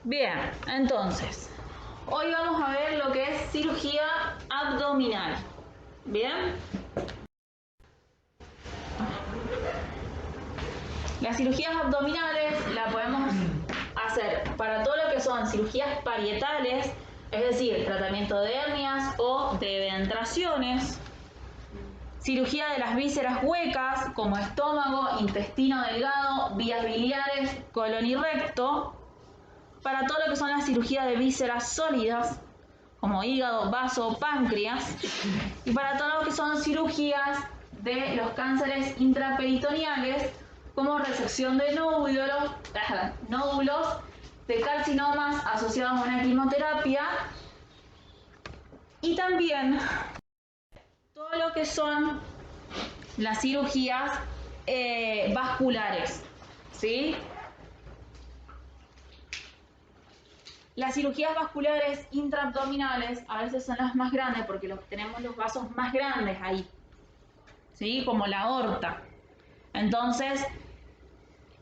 Bien, entonces, hoy vamos a ver lo que es cirugía abdominal. Bien. Las cirugías abdominales la podemos hacer para todo lo que son cirugías parietales, es decir, tratamiento de hernias o de eventraciones, cirugía de las vísceras huecas como estómago, intestino delgado, vías biliares, colon y recto, para todo lo que son las cirugías de vísceras sólidas como hígado, vaso, páncreas, y para todo lo que son cirugías de los cánceres intraperitoneales como resección de nódulos, de carcinomas asociados a una quimioterapia, y también todo lo que son las cirugías vasculares, ¿sí? Las cirugías vasculares intraabdominales a veces son las más grandes porque tenemos los vasos más grandes ahí, ¿sí? Como la aorta. Entonces,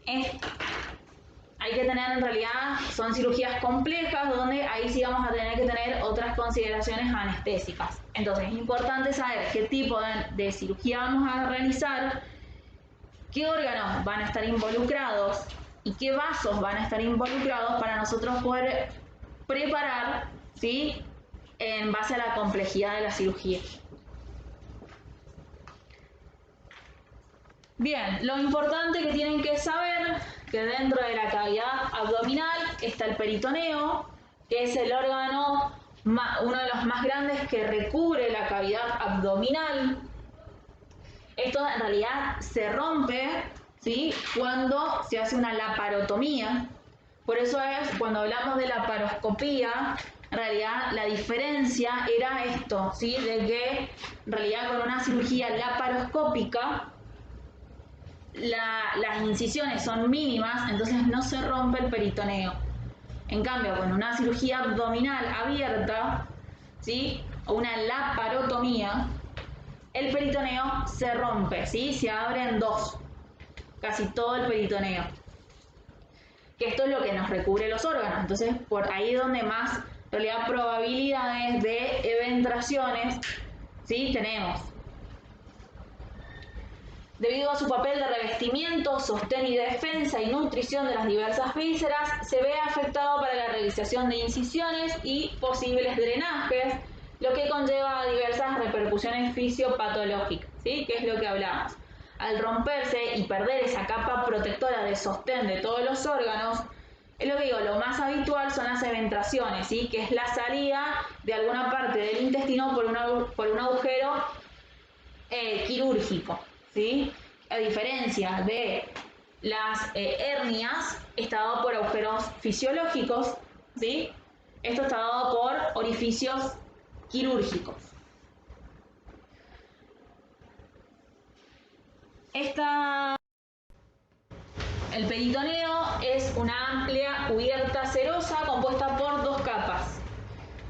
hay que tener, en realidad, son cirugías complejas donde ahí sí vamos a tener que tener otras consideraciones anestésicas. Entonces, es importante saber qué tipo de cirugía vamos a realizar, qué órganos van a estar involucrados y qué vasos van a estar involucrados para nosotros poder preparar, ¿sí?, en base a la complejidad de la cirugía. Bien, lo importante que tienen que saber que dentro de la cavidad abdominal está el peritoneo, que es el órgano, uno de los más grandes que recubre la cavidad abdominal. Esto en realidad se rompe, ¿sí?, cuando se hace una laparotomía. Por eso es cuando hablamos de laparoscopía, en realidad la diferencia era esto, ¿sí?, de que en realidad con una cirugía laparoscópica las incisiones son mínimas, entonces no se rompe el peritoneo. En cambio, con una cirugía abdominal abierta, ¿sí?, o una laparotomía, el peritoneo se rompe, ¿sí?, se abre en dos, casi todo el peritoneo. Que esto es lo que nos recubre los órganos. Entonces, por ahí es donde más, en realidad, probabilidades de eventraciones, ¿sí?, tenemos. Debido a su papel de revestimiento, sostén y defensa y nutrición de las diversas vísceras, se ve afectado para la realización de incisiones y posibles drenajes, lo que conlleva a diversas repercusiones fisiopatológicas, ¿sí?, que es lo que hablamos. Al romperse y perder esa capa protectora de sostén de todos los órganos, es lo que digo, lo más habitual son las eventraciones, ¿sí?, que es la salida de alguna parte del intestino por un agujero quirúrgico, ¿sí? A diferencia de las hernias, está dado por agujeros fisiológicos, ¿sí? Esto está dado por orificios quirúrgicos. El peritoneo es una amplia cubierta serosa compuesta por dos capas.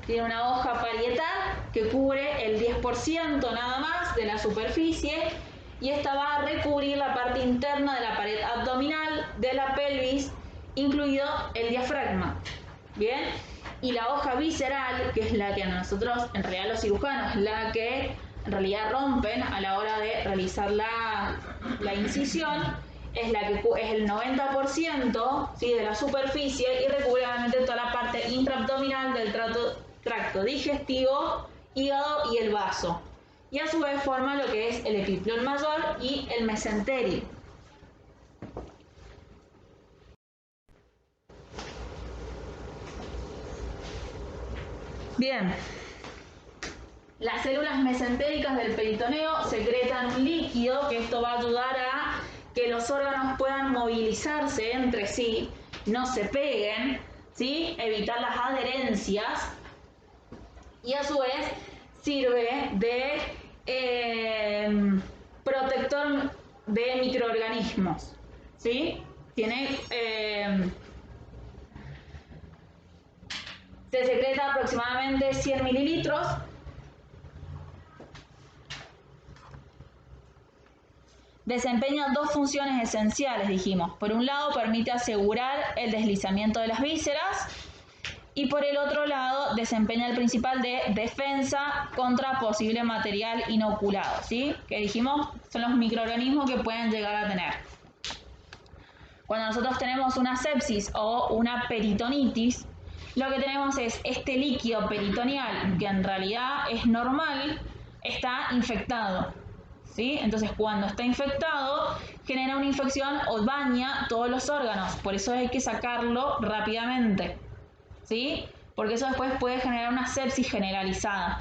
Tiene una hoja parietal que cubre el 10% nada más de la superficie y esta va a recubrir la parte interna de la pared abdominal de la pelvis, incluido el diafragma. Bien, y la hoja visceral, que es la que nosotros, en realidad los cirujanos, la que en realidad rompen a la hora de realizar la incisión, es la que es el 90%, ¿sí?, de la superficie y recubre obviamente toda la parte intraabdominal del tracto digestivo, hígado y el vaso. Y a su vez forma lo que es el epiplión mayor y el mesenterio. Bien, las células mesentéricas del peritoneo secretan un líquido que esto va a ayudar a que los órganos puedan movilizarse entre sí, no se peguen, ¿sí?, evitar las adherencias, y a su vez sirve de protector de microorganismos, ¿sí? Se secreta aproximadamente 100 mililitros. desempeña dos funciones esenciales, dijimos. Por un lado, permite asegurar el deslizamiento de las vísceras y por el otro lado, desempeña el principal de defensa contra posible material inoculado, ¿sí? Que dijimos son los microorganismos que pueden llegar a tener. Cuando nosotros tenemos una sepsis o una peritonitis, lo que tenemos es este líquido peritoneal, que en realidad es normal, está infectado, ¿sí? Entonces, cuando está infectado, genera una infección o daña todos los órganos. Por eso hay que sacarlo rápidamente, ¿sí? Porque eso después puede generar una sepsis generalizada.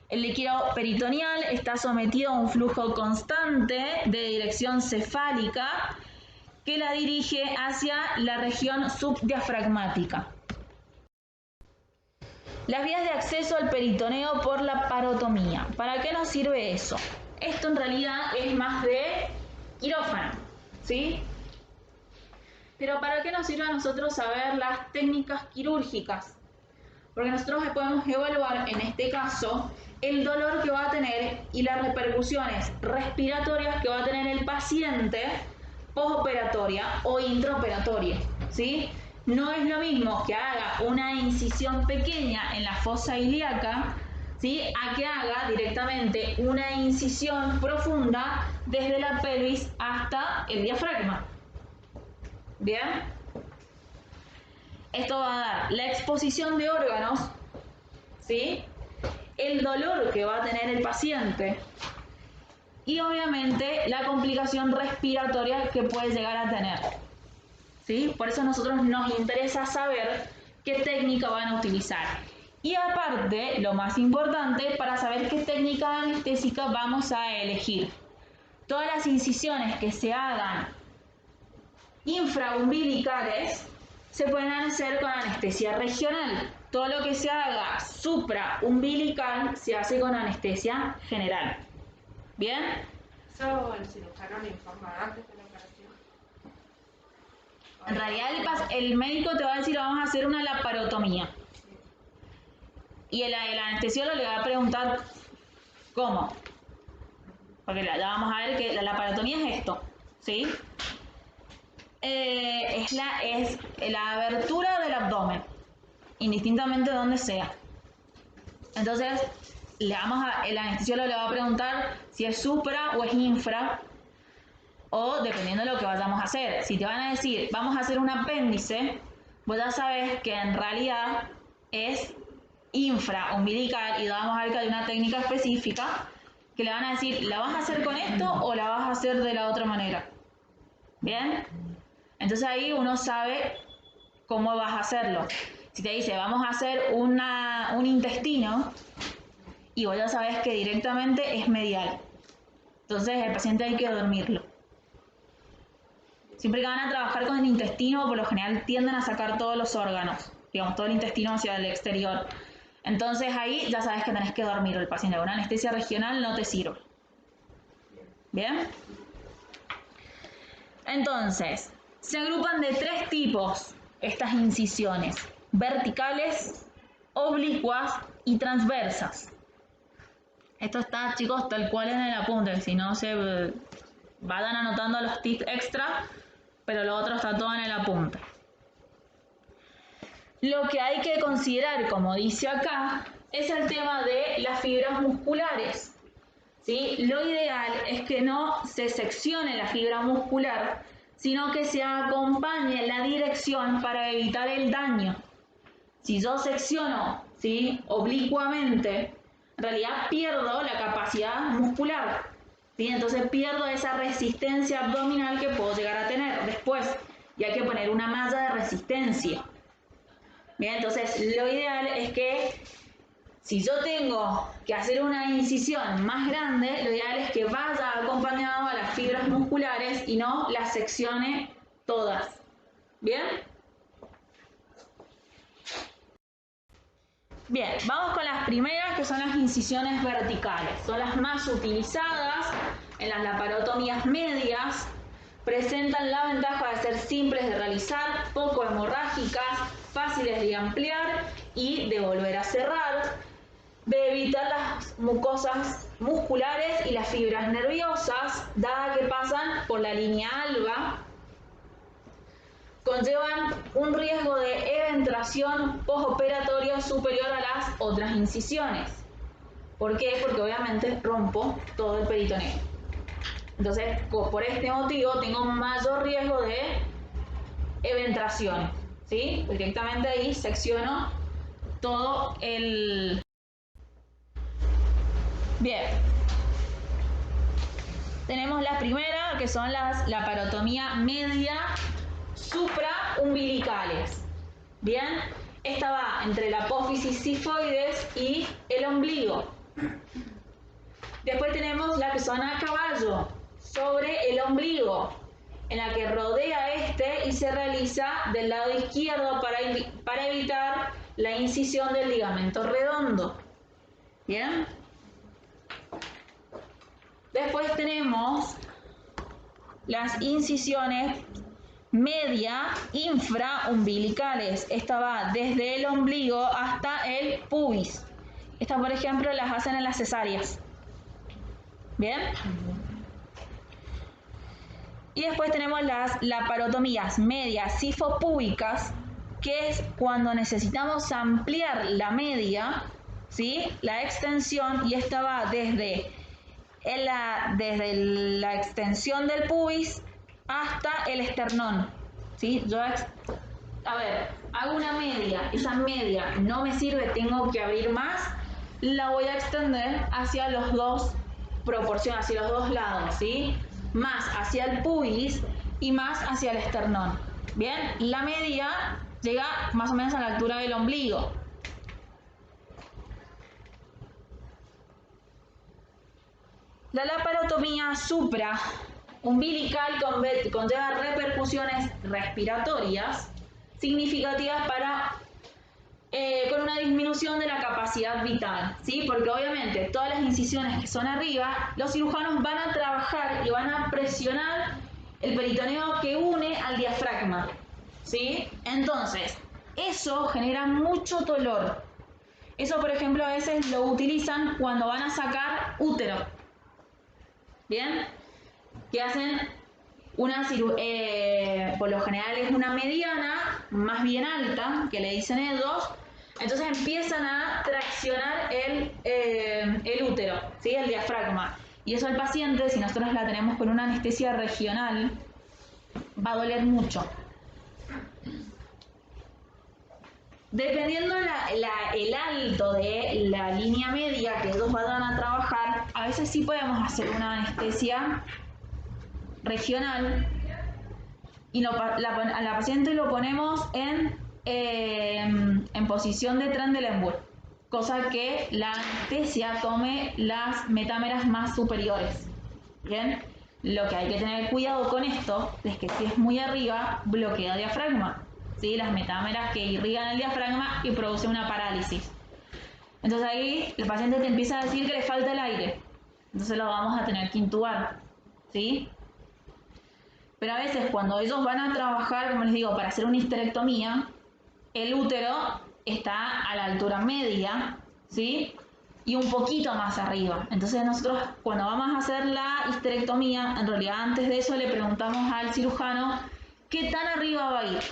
El líquido peritoneal está sometido a un flujo constante de dirección cefálica que la dirige hacia la región subdiafragmática. Las vías de acceso al peritoneo por la parotomía. ¿Para qué nos sirve eso? Esto en realidad es más de quirófano, ¿sí? Pero ¿para qué nos sirve a nosotros saber las técnicas quirúrgicas? Porque nosotros podemos evaluar, en este caso, el dolor que va a tener y las repercusiones respiratorias que va a tener el paciente postoperatoria o intraoperatoria, ¿sí? No es lo mismo que haga una incisión pequeña en la fosa ilíaca, ¿sí? A que haga directamente una incisión profunda desde la pelvis hasta el diafragma. ¿Bien? Esto va a dar la exposición de órganos, ¿sí? El dolor que va a tener el paciente y obviamente la complicación respiratoria que puede llegar a tener, ¿sí? Por eso a nosotros nos interesa saber qué técnica van a utilizar. Y aparte, lo más importante, para saber qué técnica anestésica vamos a elegir. Todas las incisiones que se hagan infraumbilicales se pueden hacer con anestesia regional. Todo lo que se haga supraumbilical se hace con anestesia general. ¿Bien? ¿Eso el cirujano le informa antes de la operación? En realidad el médico te va a decir vamos a hacer una laparotomía. Y el anestesiólogo le va a preguntar ¿cómo? Porque ya vamos a ver que la laparotomía es esto, ¿sí? Es la abertura del abdomen, indistintamente de donde sea. Entonces, el anestesiólogo le va a preguntar si es supra o es infra, o dependiendo de lo que vayamos a hacer. Si te van a decir, vamos a hacer un apéndice, vos ya sabes que en realidad es infraumbilical y vamos a ver que hay una técnica específica que le van a decir, ¿la vas a hacer con esto o la vas a hacer de la otra manera? ¿Bien? Entonces ahí uno sabe cómo vas a hacerlo. Si te dice, vamos a hacer un intestino, y vos ya sabes que directamente es medial. Entonces el paciente hay que dormirlo. Siempre que van a trabajar con el intestino, por lo general tienden a sacar todos los órganos, digamos, todo el intestino hacia el exterior. Entonces ahí ya sabes que tenés que dormir el paciente. Una anestesia regional no te sirve. ¿Bien? Entonces, se agrupan de 3 tipos estas incisiones: verticales, oblicuas y transversas. Esto está, chicos, tal cual en el apunte, si no se vayan anotando los tips extra, pero lo otro está todo en el apunte. Lo que hay que considerar, como dice acá, es el tema de las fibras musculares, ¿sí? Lo ideal es que no se seccione la fibra muscular, sino que se acompañe la dirección para evitar el daño. Si yo secciono, ¿sí?, oblicuamente, en realidad pierdo la capacidad muscular, ¿sí? Entonces pierdo esa resistencia abdominal que puedo llegar a tener después, y hay que poner una malla de resistencia. Bien, entonces lo ideal es que si yo tengo que hacer una incisión más grande, lo ideal es que vaya acompañado a las fibras musculares y no las seccione todas. ¿Bien? Bien, vamos con las primeras, que son las incisiones verticales. Son las más utilizadas en las laparotomías medias. Presentan la ventaja de ser simples de realizar, poco hemorrágicas, fáciles de ampliar y de volver a cerrar. de evitar las mucosas musculares y las fibras nerviosas, dadas que pasan por la línea alba, conllevan un riesgo de eventración postoperatoria superior a las otras incisiones. ¿Por qué? Porque obviamente rompo todo el peritoneo. Entonces, por este motivo tengo un mayor riesgo de eventración, ¿sí? Directamente ahí secciono todo el... Bien. Tenemos la primera, que son la laparotomía media supraumbilicales. Bien, esta va entre la apófisis sifoides y el ombligo. Después tenemos la que son a caballo, sobre el ombligo, en la que rodea este y se realiza del lado izquierdo para evitar la incisión del ligamento redondo. Bien. Después tenemos las incisiones media infraumbilicales. Esta va desde el ombligo hasta el pubis. Esta, por ejemplo, las hacen en las cesáreas. ¿Bien? Y después tenemos las laparotomías medias sifopúbicas, que es cuando necesitamos ampliar la media, ¿sí? La extensión, y esta va desde la extensión del pubis hasta el esternón, ¿sí? Hago una media, esa media no me sirve, tengo que abrir más, la voy a extender hacia los dos proporciones, hacia los dos lados, ¿sí? Más hacia el pubis y más hacia el esternón. Bien, la media llega más o menos a la altura del ombligo. La laparotomía supraumbilical conlleva repercusiones respiratorias significativas con una disminución de la capacidad vital, ¿sí? Porque obviamente todas las incisiones que son arriba, los cirujanos van a trabajar y van a presionar el peritoneo que une al diafragma, ¿sí? Entonces, eso genera mucho dolor. Eso, por ejemplo, a veces lo utilizan cuando van a sacar útero. ¿Bien? Que hacen una cirugía, por lo general es una mediana, más bien alta, que le dicen ellos. Entonces empiezan a traccionar el útero, ¿sí? El diafragma. Y eso al paciente, si nosotros la tenemos con una anestesia regional, va a doler mucho. Dependiendo el alto de la línea media que ellos vayan a trabajar, a veces sí podemos hacer una anestesia regional y a la paciente lo ponemos en posición de Trendelenburg, cosa que la anestesia tome las metámeras más superiores. Bien, lo que hay que tener cuidado con esto es que si es muy arriba, bloquea diafragma, ¿sí? Las metámeras que irrigan el diafragma y producen una parálisis. Entonces ahí el paciente te empieza a decir que le falta el aire, entonces lo vamos a tener que intubar, ¿sí? Pero a veces cuando ellos van a trabajar, como les digo, para hacer una histerectomía, el útero está a la altura media, ¿sí? Y un poquito más arriba. Entonces nosotros cuando vamos a hacer la histerectomía, en realidad antes de eso le preguntamos al cirujano qué tan arriba va a ir.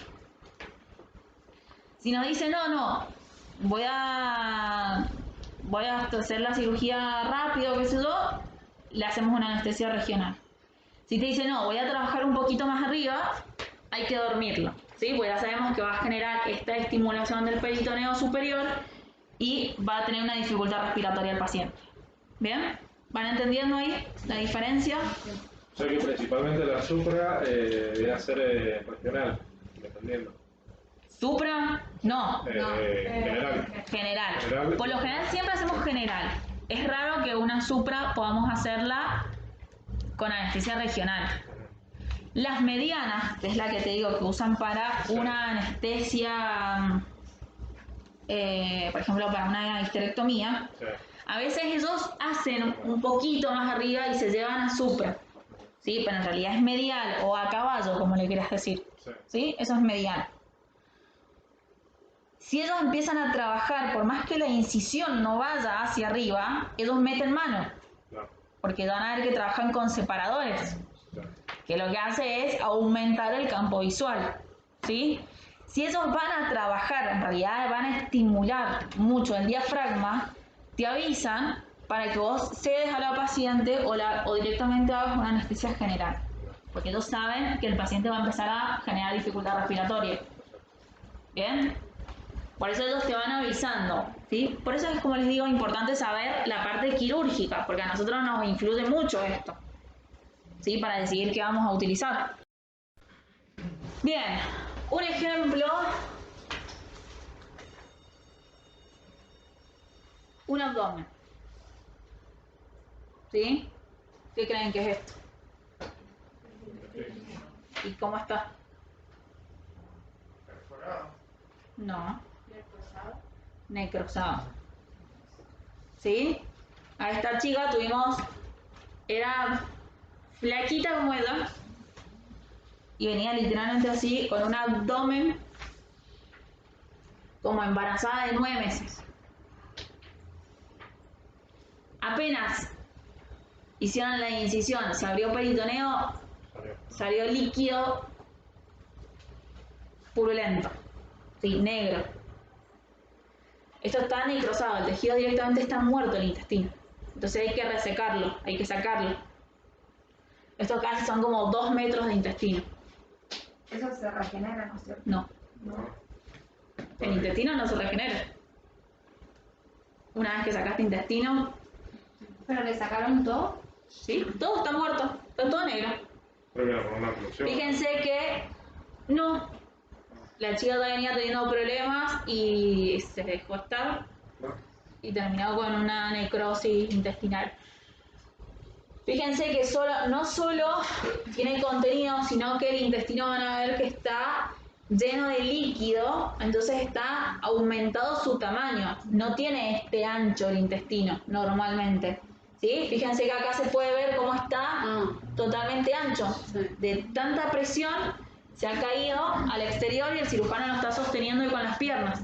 Si nos dice no, voy a hacer la cirugía rápido, qué sé yo, le hacemos una anestesia regional. Si te dice no, voy a trabajar un poquito más arriba, hay que dormirlo, ¿sí? Pues ya sabemos que va a generar esta estimulación del peritoneo superior y va a tener una dificultad respiratoria el paciente. ¿Bien? ¿Van entendiendo ahí la diferencia? O sea que principalmente la supra viene a ser regional, dependiendo. ¿Supra? No. General. Por lo general siempre hacemos general. Es raro que una supra podamos hacerla con anestesia regional. Las medianas, que es la que te digo que usan para una anestesia, por ejemplo, para una histerectomía, Sí. a veces ellos hacen un poquito más arriba y se llevan a supra, ¿sí? Pero en realidad es medial o a caballo, como le quieras decir, Sí. ¿sí? Eso es medial. Si ellos empiezan a trabajar, por más que la incisión no vaya hacia arriba, ellos meten mano, Claro, porque van a ver que trabajan con separadores, claro. que lo que hace es aumentar el campo visual, ¿sí? Si ellos van a trabajar, en realidad van a estimular mucho el diafragma, te avisan para que vos cedes a la paciente o directamente hagas una anestesia general, porque ellos saben que el paciente va a empezar a generar dificultad respiratoria. ¿Bien? Por eso ellos te van avisando, ¿sí? Por eso es, como les digo, importante saber la parte quirúrgica, porque a nosotros nos influye mucho esto, ¿sí? Para decidir qué vamos a utilizar. Bien, un ejemplo, un abdomen, ¿sí? ¿Qué creen que es esto? ¿Y cómo está? No, necrosado. ¿Sí? A esta chica era flaquita como ella, y venía literalmente así, con un abdomen como embarazada de 9 meses. Apenas hicieron la incisión, se abrió peritoneo, salió líquido purulento, ¿sí? Negro. Esto está necrosado, el tejido directamente está muerto, el intestino. Entonces hay que resecarlo, hay que sacarlo. Estos casi son como 2 metros de intestino. Eso se regenera, ¿no es cierto? No, el intestino no se regenera. Una vez que sacaste intestino, Pero le sacaron todo. ¿sí? Todo está muerto, está todo negro. Creo que era por una oclusión. Fíjense que no, la chica ya venía teniendo problemas y se dejó estar ¿No? y terminó con una necrosis intestinal. Fíjense que no solo tiene contenido, sino que el intestino van a ver que está lleno de líquido, entonces está aumentado su tamaño. No tiene este ancho el intestino normalmente. ¿Sí? Fíjense que acá se puede ver cómo está totalmente ancho. De tanta presión se ha caído al exterior y el cirujano lo está sosteniendo con las piernas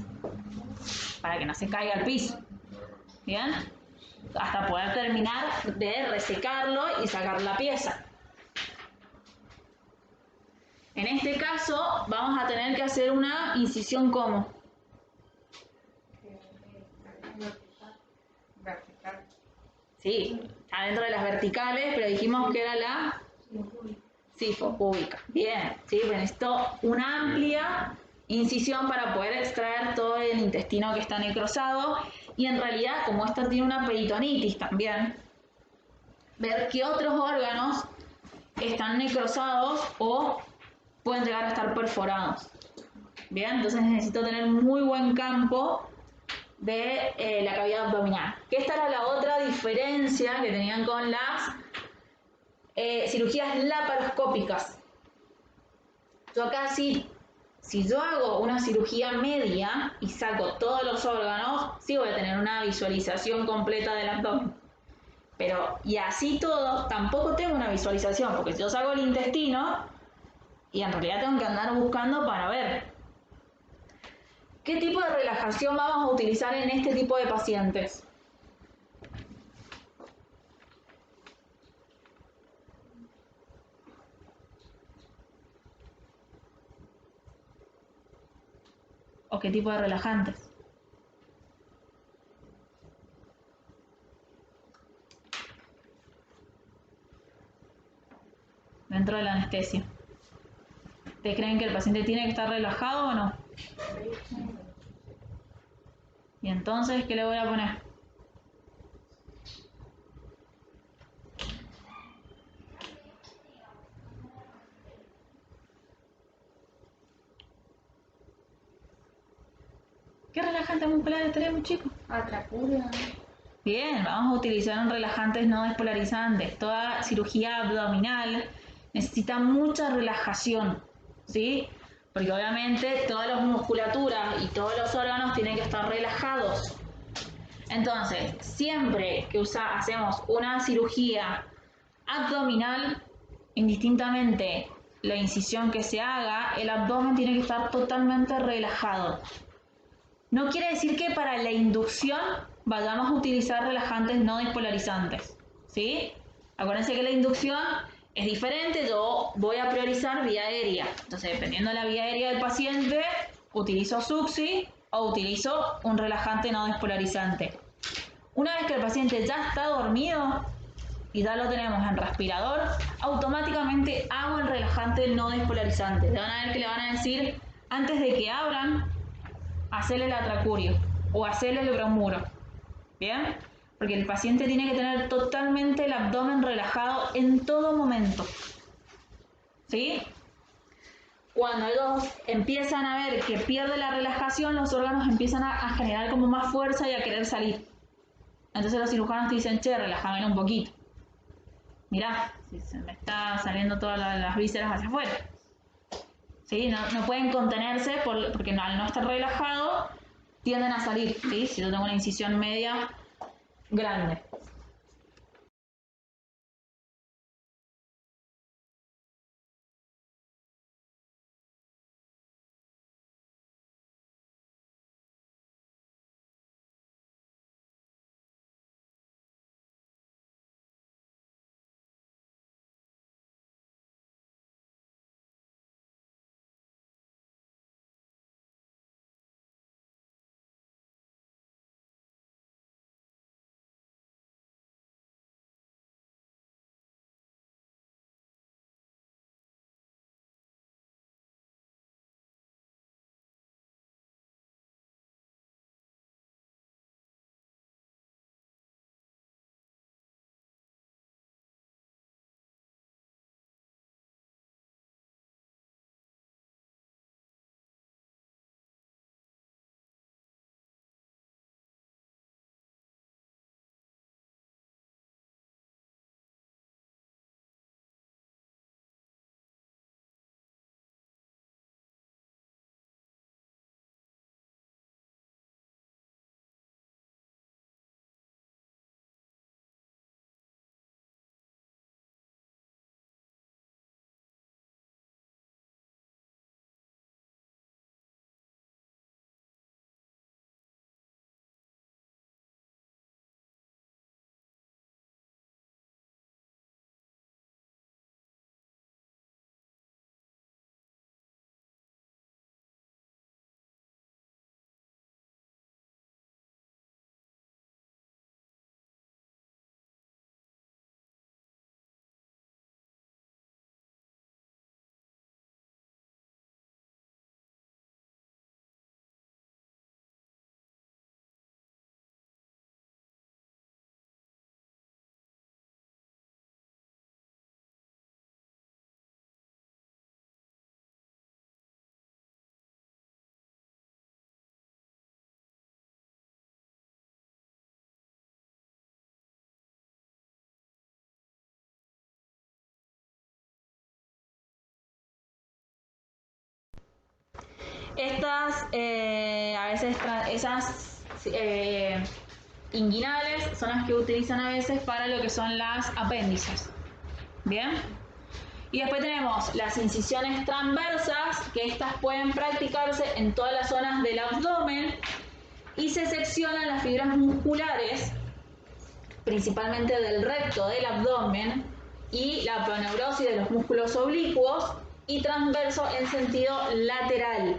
para que no se caiga al piso. ¿Bien? Hasta poder terminar de resecarlo y sacar la pieza. En este caso vamos a tener que hacer una incisión como Vertical. sí, está dentro de las verticales, pero dijimos que era la sifopúbica. Bien, sí, pues necesito una amplia incisión para poder extraer todo el intestino que está necrosado y en realidad, como esta tiene una peritonitis también, ver qué otros órganos están necrosados o pueden llegar a estar perforados. Bien, entonces necesito tener muy buen campo de la cavidad abdominal. Que esta era la otra diferencia que tenían con las cirugías laparoscópicas. Yo acá sí, si yo hago una cirugía media y saco todos los órganos, sí voy a tener una visualización completa del abdomen. Pero, y así todo, tampoco tengo una visualización, porque si yo saco el intestino, y en realidad tengo que andar buscando para ver. ¿Qué tipo de relajación vamos a utilizar en este tipo de pacientes? ¿O qué tipo de relajantes? Dentro de la anestesia. ¿Ustedes creen que el paciente tiene que estar relajado o no? Y entonces, ¿qué le voy a poner? ¿Qué relajante muscular tenemos, chicos? Atracura. Bien, vamos a utilizar un relajantes no despolarizantes. Toda cirugía abdominal necesita mucha relajación, ¿sí? Porque obviamente todas las musculaturas y todos los órganos tienen que estar relajados. Entonces, siempre que hacemos una cirugía abdominal, indistintamente la incisión que se haga, el abdomen tiene que estar totalmente relajado. No quiere decir que para la inducción vayamos a utilizar relajantes no despolarizantes, ¿sí? Acuérdense que la inducción es diferente, yo voy a priorizar vía aérea. Entonces, dependiendo de la vía aérea del paciente, utilizo Suxi o utilizo un relajante no despolarizante. Una vez que el paciente ya está dormido y ya lo tenemos en respirador, automáticamente hago el relajante no despolarizante. Le van a ver que le van a decir, antes de que abran, hacerle el atracurio o hacerle el bromuro. ¿Bien? Porque el paciente tiene que tener totalmente el abdomen relajado en todo momento. ¿Sí? Cuando ellos empiezan a ver que pierde la relajación, los órganos empiezan a generar como más fuerza y a querer salir. Entonces los cirujanos te dicen, che, relájamelo un poquito. Mirá, si se me está saliendo todas las vísceras hacia afuera. ¿Sí? No pueden contenerse porque al no estar relajado tienden a salir. ¿Sí? Si yo tengo una incisión media grande. Estas, a veces, esas inguinales son las que utilizan a veces para lo que son las apéndices. Bien. Y después tenemos las incisiones transversas, que estas pueden practicarse en todas las zonas del abdomen y se seccionan las fibras musculares, principalmente del recto del abdomen y la aponeurosis de los músculos oblicuos y transverso en sentido lateral.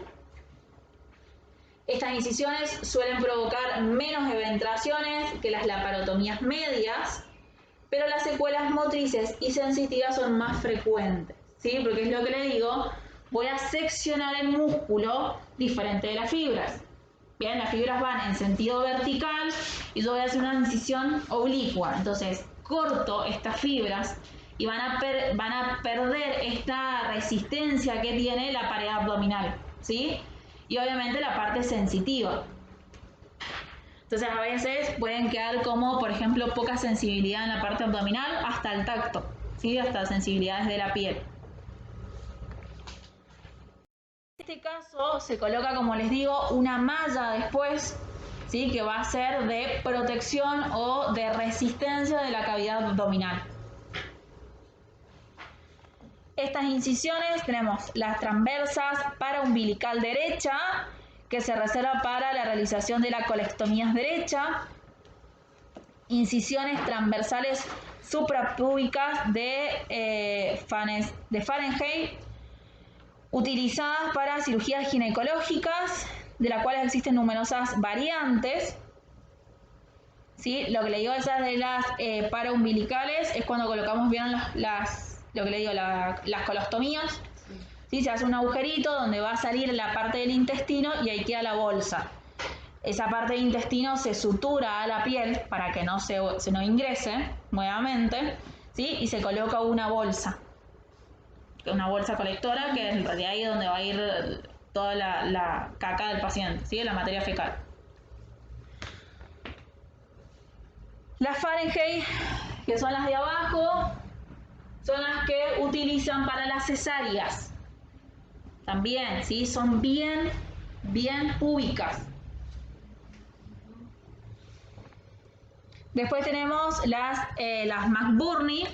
Estas incisiones suelen provocar menos eventraciones que las laparotomías medias, pero las secuelas motrices y sensitivas son más frecuentes, ¿sí? Porque es lo que le digo, voy a seccionar el músculo diferente de las fibras. Bien, las fibras van en sentido vertical y yo voy a hacer una incisión oblicua. Entonces, corto estas fibras y van a perder esta resistencia que tiene la pared abdominal, ¿sí? Y obviamente la parte sensitiva. Entonces a veces pueden quedar como, por ejemplo, poca sensibilidad en la parte abdominal hasta el tacto, ¿sí? Hasta sensibilidades de la piel. En este caso se coloca, como les digo, una malla después, ¿sí? Que va a ser de protección o de resistencia de la cavidad abdominal. Estas incisiones tenemos las transversas paraumbilical derecha, que se reserva para la realización de la colectomía derecha, incisiones transversales suprapúbicas de Fahrenheit, utilizadas para cirugías ginecológicas, de las cuales existen numerosas variantes. ¿Sí? Lo que le digo esas de las paraumbilicales es cuando colocamos bien lo que le digo, las colostomías. ¿Sí? Se hace un agujerito donde va a salir la parte del intestino y ahí queda la bolsa. Esa parte del intestino se sutura a la piel para que no se no ingrese nuevamente, ¿sí? Y se coloca una bolsa colectora, que es de ahí donde va a ir toda la caca del paciente, ¿sí? La materia fecal. Las Fahrenheit, que son las de abajo, son las que utilizan para las cesáreas. También, ¿sí? Son bien púbicas. Después tenemos las McBurney,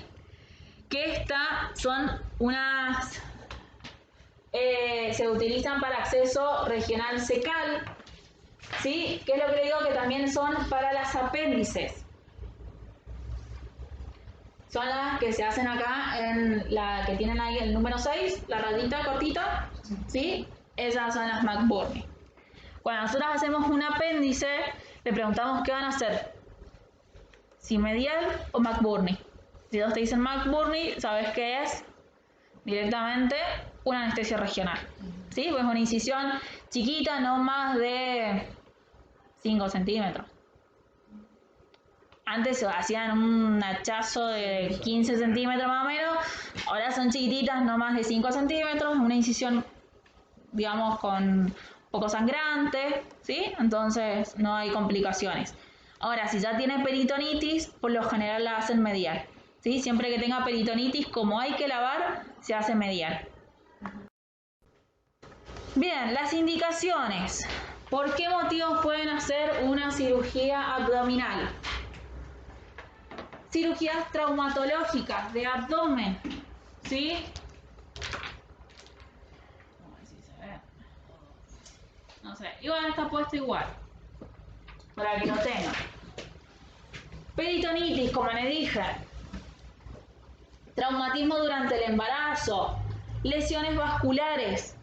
que estas son unas... se utilizan para acceso regional cecal, ¿sí? Que es lo que le digo, que también son para las apéndices. Son las que se hacen acá, en la que tienen ahí el número 6, la ratita cortita, ¿sí? Esas son las McBurney. Cuando nosotros hacemos un apéndice, le preguntamos qué van a hacer, si medial o McBurney. Si ellos te dicen McBurney, sabes que es directamente una anestesia regional, ¿sí? Pues una incisión chiquita, no más de 5 centímetros. Antes hacían un hachazo de 15 centímetros más o menos, ahora son chiquititas, no más de 5 centímetros, una incisión, digamos, con poco sangrante, ¿sí? Entonces no hay complicaciones. Ahora, si ya tiene peritonitis, por lo general la hacen medial, ¿sí? Siempre que tenga peritonitis, como hay que lavar, se hace medial. Bien, las indicaciones. ¿Por qué motivos pueden hacer una cirugía abdominal? Cirugías traumatológicas de abdomen, ¿sí? A ver si se ve. No sé, igual está puesto igual, para que lo tengan. Peritonitis, como les dije. Traumatismo durante el embarazo. Lesiones vasculares.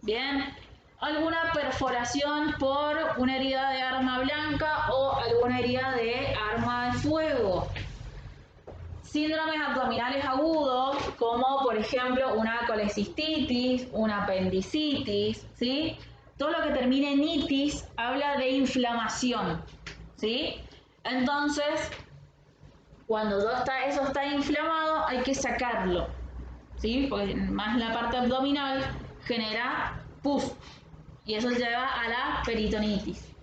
Bien. Alguna perforación por una herida de arma blanca o alguna herida de arma de fuego. Síndromes abdominales agudos, como por ejemplo una colecistitis, una apendicitis, ¿sí? Todo lo que termine en itis habla de inflamación, ¿sí? Entonces, cuando eso está inflamado, hay que sacarlo, ¿sí? Porque más la parte abdominal genera pus y eso lleva a la peritonitis.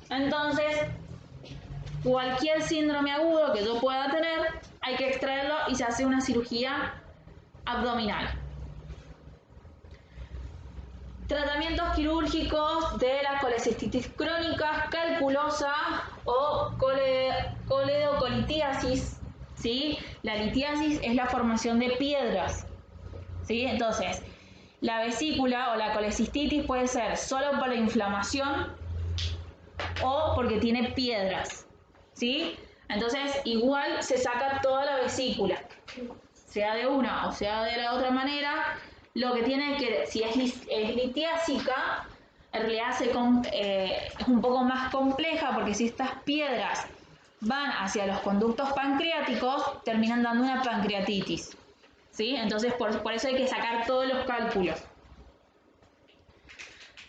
Entonces, cualquier síndrome agudo que yo pueda tener, hay que extraerlo y se hace una cirugía abdominal. Tratamientos quirúrgicos de la colecistitis crónica, calculosa o coledocolitiasis, ¿sí? La litiasis es la formación de piedras, ¿sí? Entonces, la vesícula o la colecistitis puede ser solo por la inflamación o porque tiene piedras, ¿sí? Entonces, igual se saca toda la vesícula, sea de una o sea de la otra manera. Lo que tiene que, si es litiásica, en realidad es un poco más compleja, porque si estas piedras van hacia los conductos pancreáticos, terminan dando una pancreatitis, ¿sí? Entonces, por eso hay que sacar todos los cálculos.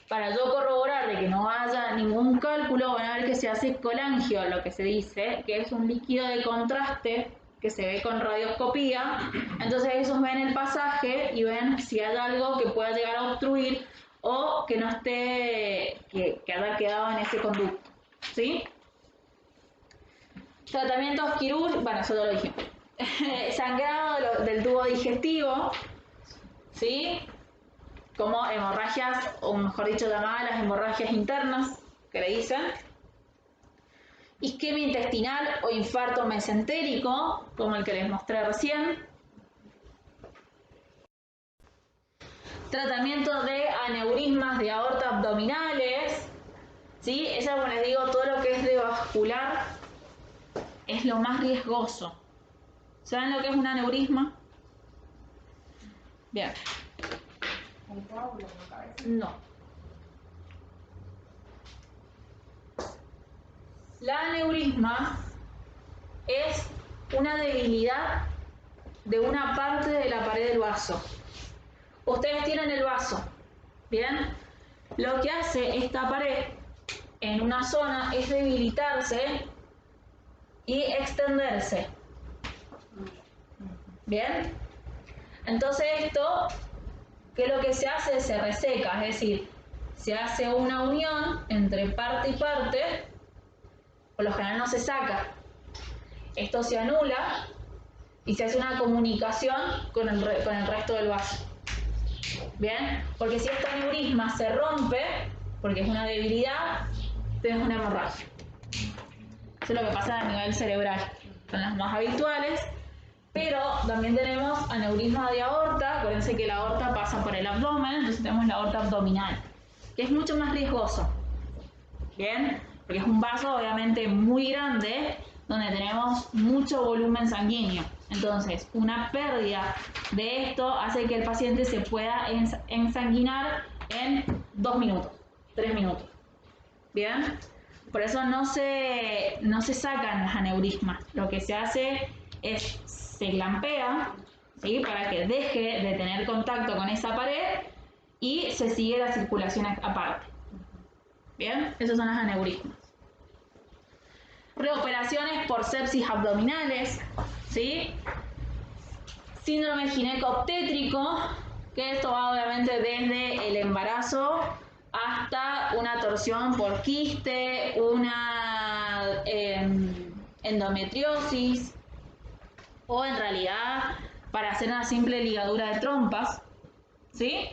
Para yo corroborar de que no haya ningún cálculo, van a ver que se hace colangio, lo que se dice, que es un líquido de contraste que se ve con radioscopía. Entonces ellos ven el pasaje y ven si hay algo que pueda llegar a obstruir o que no esté, que haya quedado en ese conducto, ¿sí? Tratamientos quirúrgicos, bueno, eso ya lo dijimos. Sangrado del tubo digestivo, ¿sí? Como hemorragias, o mejor dicho, llamadas las hemorragias internas, que le dicen. Isquemia intestinal o infarto mesentérico, como el que les mostré recién. tratamiento de aneurismas de aorta abdominales, ¿sí? Esa, como les digo, todo lo que es de vascular es lo más riesgoso. ¿Saben lo que es un aneurisma? Bien. Un coágulo en la cabeza. No. La aneurisma es una debilidad de una parte de la pared del vaso. Ustedes tienen el vaso, ¿bien? Lo que hace esta pared en una zona es debilitarse y extenderse. ¿Bien? Entonces esto, ¿qué es lo que se hace? Se reseca, es decir, se hace una unión entre parte y parte, por lo general no se saca. Esto se anula y se hace una comunicación con el resto del vaso. ¿Bien? Porque si este aneurisma se rompe, porque es una debilidad, tenés una hemorragia. Eso es lo que pasa a nivel cerebral. Son las más habituales. Pero también tenemos aneurisma de aorta. Acuérdense que la aorta pasa por el abdomen, entonces tenemos la aorta abdominal, que es mucho más riesgoso. ¿Bien? Porque es un vaso obviamente muy grande, donde tenemos mucho volumen sanguíneo. Entonces, una pérdida de esto hace que el paciente se pueda ensanguinar en 2 minutos, 3 minutos. ¿Bien? Por eso no se sacan las aneurismas. Lo que se hace es, se clampea, ¿sí? Para que deje de tener contacto con esa pared y se sigue la circulación aparte. ¿Bien? Esas son las aneurismas. Reoperaciones por sepsis abdominales, ¿sí? Síndrome gineco-obstétrico, que esto va obviamente desde el embarazo hasta una torsión por quiste, una endometriosis, o en realidad para hacer una simple ligadura de trompas, ¿sí?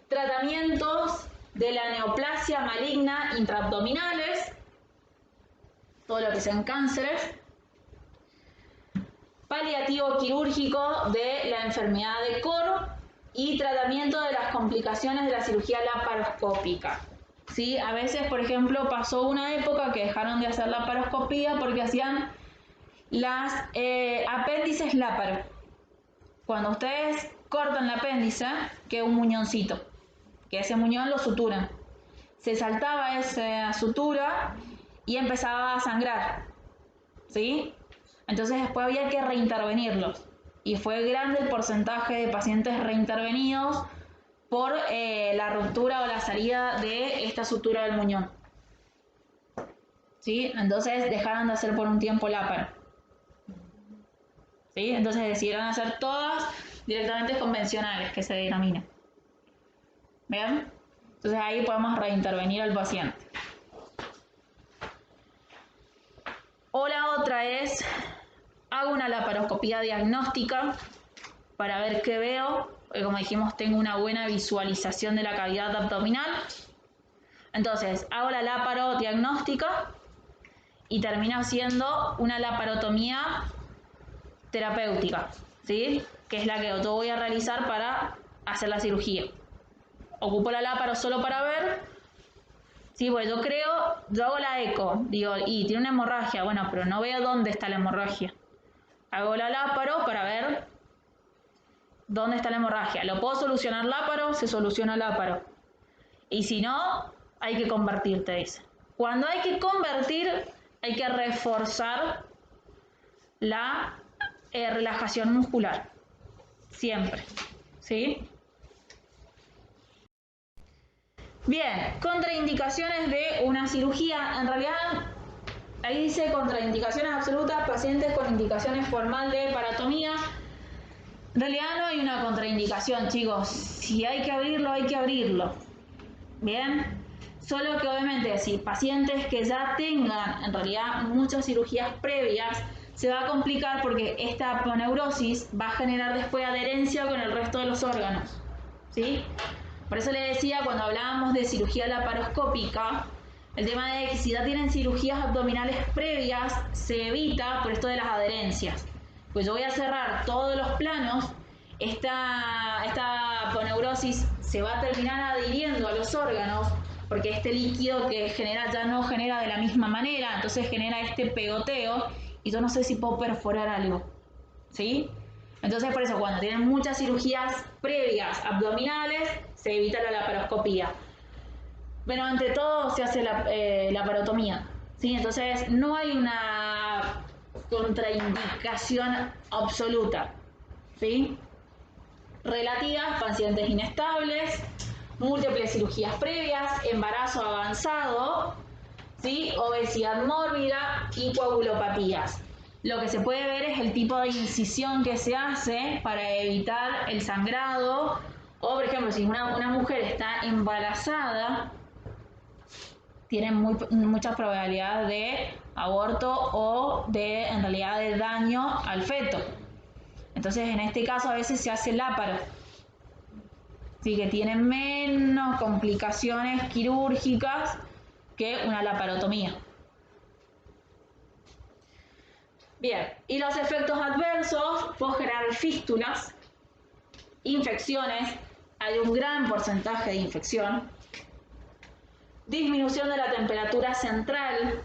Tratamientos de la neoplasia maligna intraabdominales, todo lo que sean cánceres. Paliativo quirúrgico de la enfermedad de Kohr y tratamiento de las complicaciones de la cirugía laparoscópica. ¿Sí? A veces, por ejemplo, pasó una época que dejaron de hacer laparoscopía porque hacían las apéndices láparo. Cuando ustedes cortan el apéndice, queda un muñoncito, que ese muñón lo suturan. Se saltaba esa sutura y empezaba a sangrar, ¿sí? Entonces después había que reintervenirlos. Y fue grande el porcentaje de pacientes reintervenidos por la ruptura o la salida de esta sutura del muñón. ¿Sí? Entonces dejaron de hacer por un tiempo láparo. ¿Sí? Entonces decidieron hacer todas directamente convencionales, que se denominan. ¿Bien? Entonces ahí podemos reintervenir al paciente. O la otra es, hago una laparoscopía diagnóstica para ver qué veo, porque como dijimos tengo una buena visualización de la cavidad abdominal. Entonces hago la laparo diagnóstica y termino haciendo una laparotomía terapéutica, ¿sí? Que es la que yo voy a realizar para hacer la cirugía. Ocupo la laparo solo para ver. Sí, pues yo hago la eco, digo, y tiene una hemorragia, bueno, pero no veo dónde está la hemorragia. Hago la láparo para ver dónde está la hemorragia. ¿Lo puedo solucionar láparo? Se soluciona láparo. Y si no, hay que convertir, te dice. Cuando hay que convertir, hay que reforzar la relajación muscular. Siempre. ¿Sí? Bien, contraindicaciones de una cirugía. En realidad, ahí dice contraindicaciones absolutas, pacientes con indicaciones formal de paratomía. En realidad no hay una contraindicación, chicos. Si hay que abrirlo, hay que abrirlo. Bien, solo que obviamente si pacientes que ya tengan en realidad muchas cirugías previas, se va a complicar porque esta aponeurosis va a generar después adherencia con el resto de los órganos. ¿Sí? Por eso les decía, cuando hablábamos de cirugía laparoscópica, el tema de que si ya tienen cirugías abdominales previas, se evita por esto de las adherencias. Pues yo voy a cerrar todos los planos esta aponeurosis se va a terminar adhiriendo a los órganos, porque este líquido que genera ya no genera de la misma manera, entonces genera este pegoteo y yo no sé si puedo perforar algo, ¿sí? Entonces por eso cuando tienen muchas cirugías previas abdominales se evita la laparoscopía. Pero ante todo se hace la laparotomía, ¿sí? Entonces no hay una contraindicación absoluta, ¿sí? Relativas, pacientes inestables, múltiples cirugías previas, embarazo avanzado, ¿sí? Obesidad mórbida y coagulopatías. Lo que se puede ver es el tipo de incisión que se hace para evitar el sangrado, o por ejemplo, si una mujer está embarazada, tiene muchas probabilidades de aborto o en realidad de daño al feto. Entonces, en este caso a veces se hace láparo, ¿sí? Que tiene menos complicaciones quirúrgicas que una laparotomía. Bien, y los efectos adversos pueden generar fístulas, infecciones, hay un gran porcentaje de infección, disminución de la temperatura central.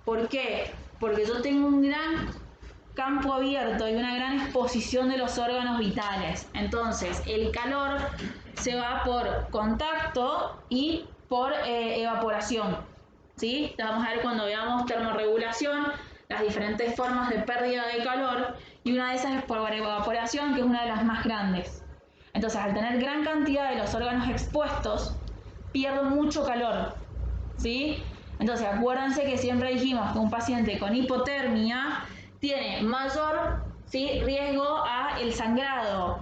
¿Por qué? Porque yo tengo un gran campo abierto y una gran exposición de los órganos vitales. Entonces, el calor se va por contacto y por evaporación, ¿sí? Vamos a ver cuando veamos termorregulación las diferentes formas de pérdida de calor, y una de esas es por evaporación, que es una de las más grandes. Entonces, al tener gran cantidad de los órganos expuestos, pierdo mucho calor, ¿sí? Entonces, acuérdense que siempre dijimos que un paciente con hipotermia tiene mayor, ¿sí?, riesgo a el sangrado.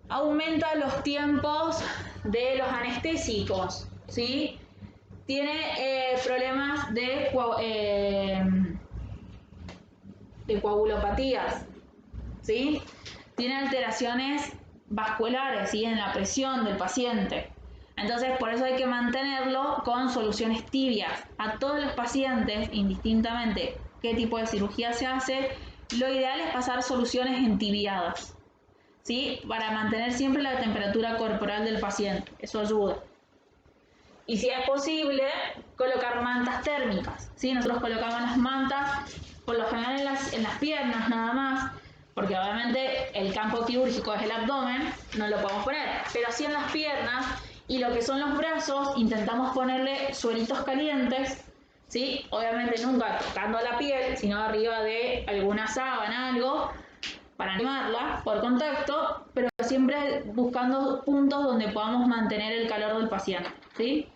Aumenta los tiempos de los anestésicos, ¿sí? Tiene problemas de coagulopatías, ¿sí? Tiene alteraciones vasculares, ¿sí?, en la presión del paciente. Entonces, por eso hay que mantenerlo con soluciones tibias. A todos los pacientes, indistintamente qué tipo de cirugía se hace, lo ideal es pasar soluciones entibiadas, ¿sí?, para mantener siempre la temperatura corporal del paciente. Eso ayuda. Y si es posible, colocar mantas térmicas, ¿sí? Nosotros colocamos las mantas, por lo general en las piernas nada más, porque obviamente el campo quirúrgico es el abdomen, no lo podemos poner, pero sí en las piernas y lo que son los brazos, intentamos ponerle sueritos calientes, ¿sí? Obviamente nunca tocando la piel, sino arriba de alguna sábana, algo, para animarla por contacto, pero siempre buscando puntos donde podamos mantener el calor del paciente, ¿sí?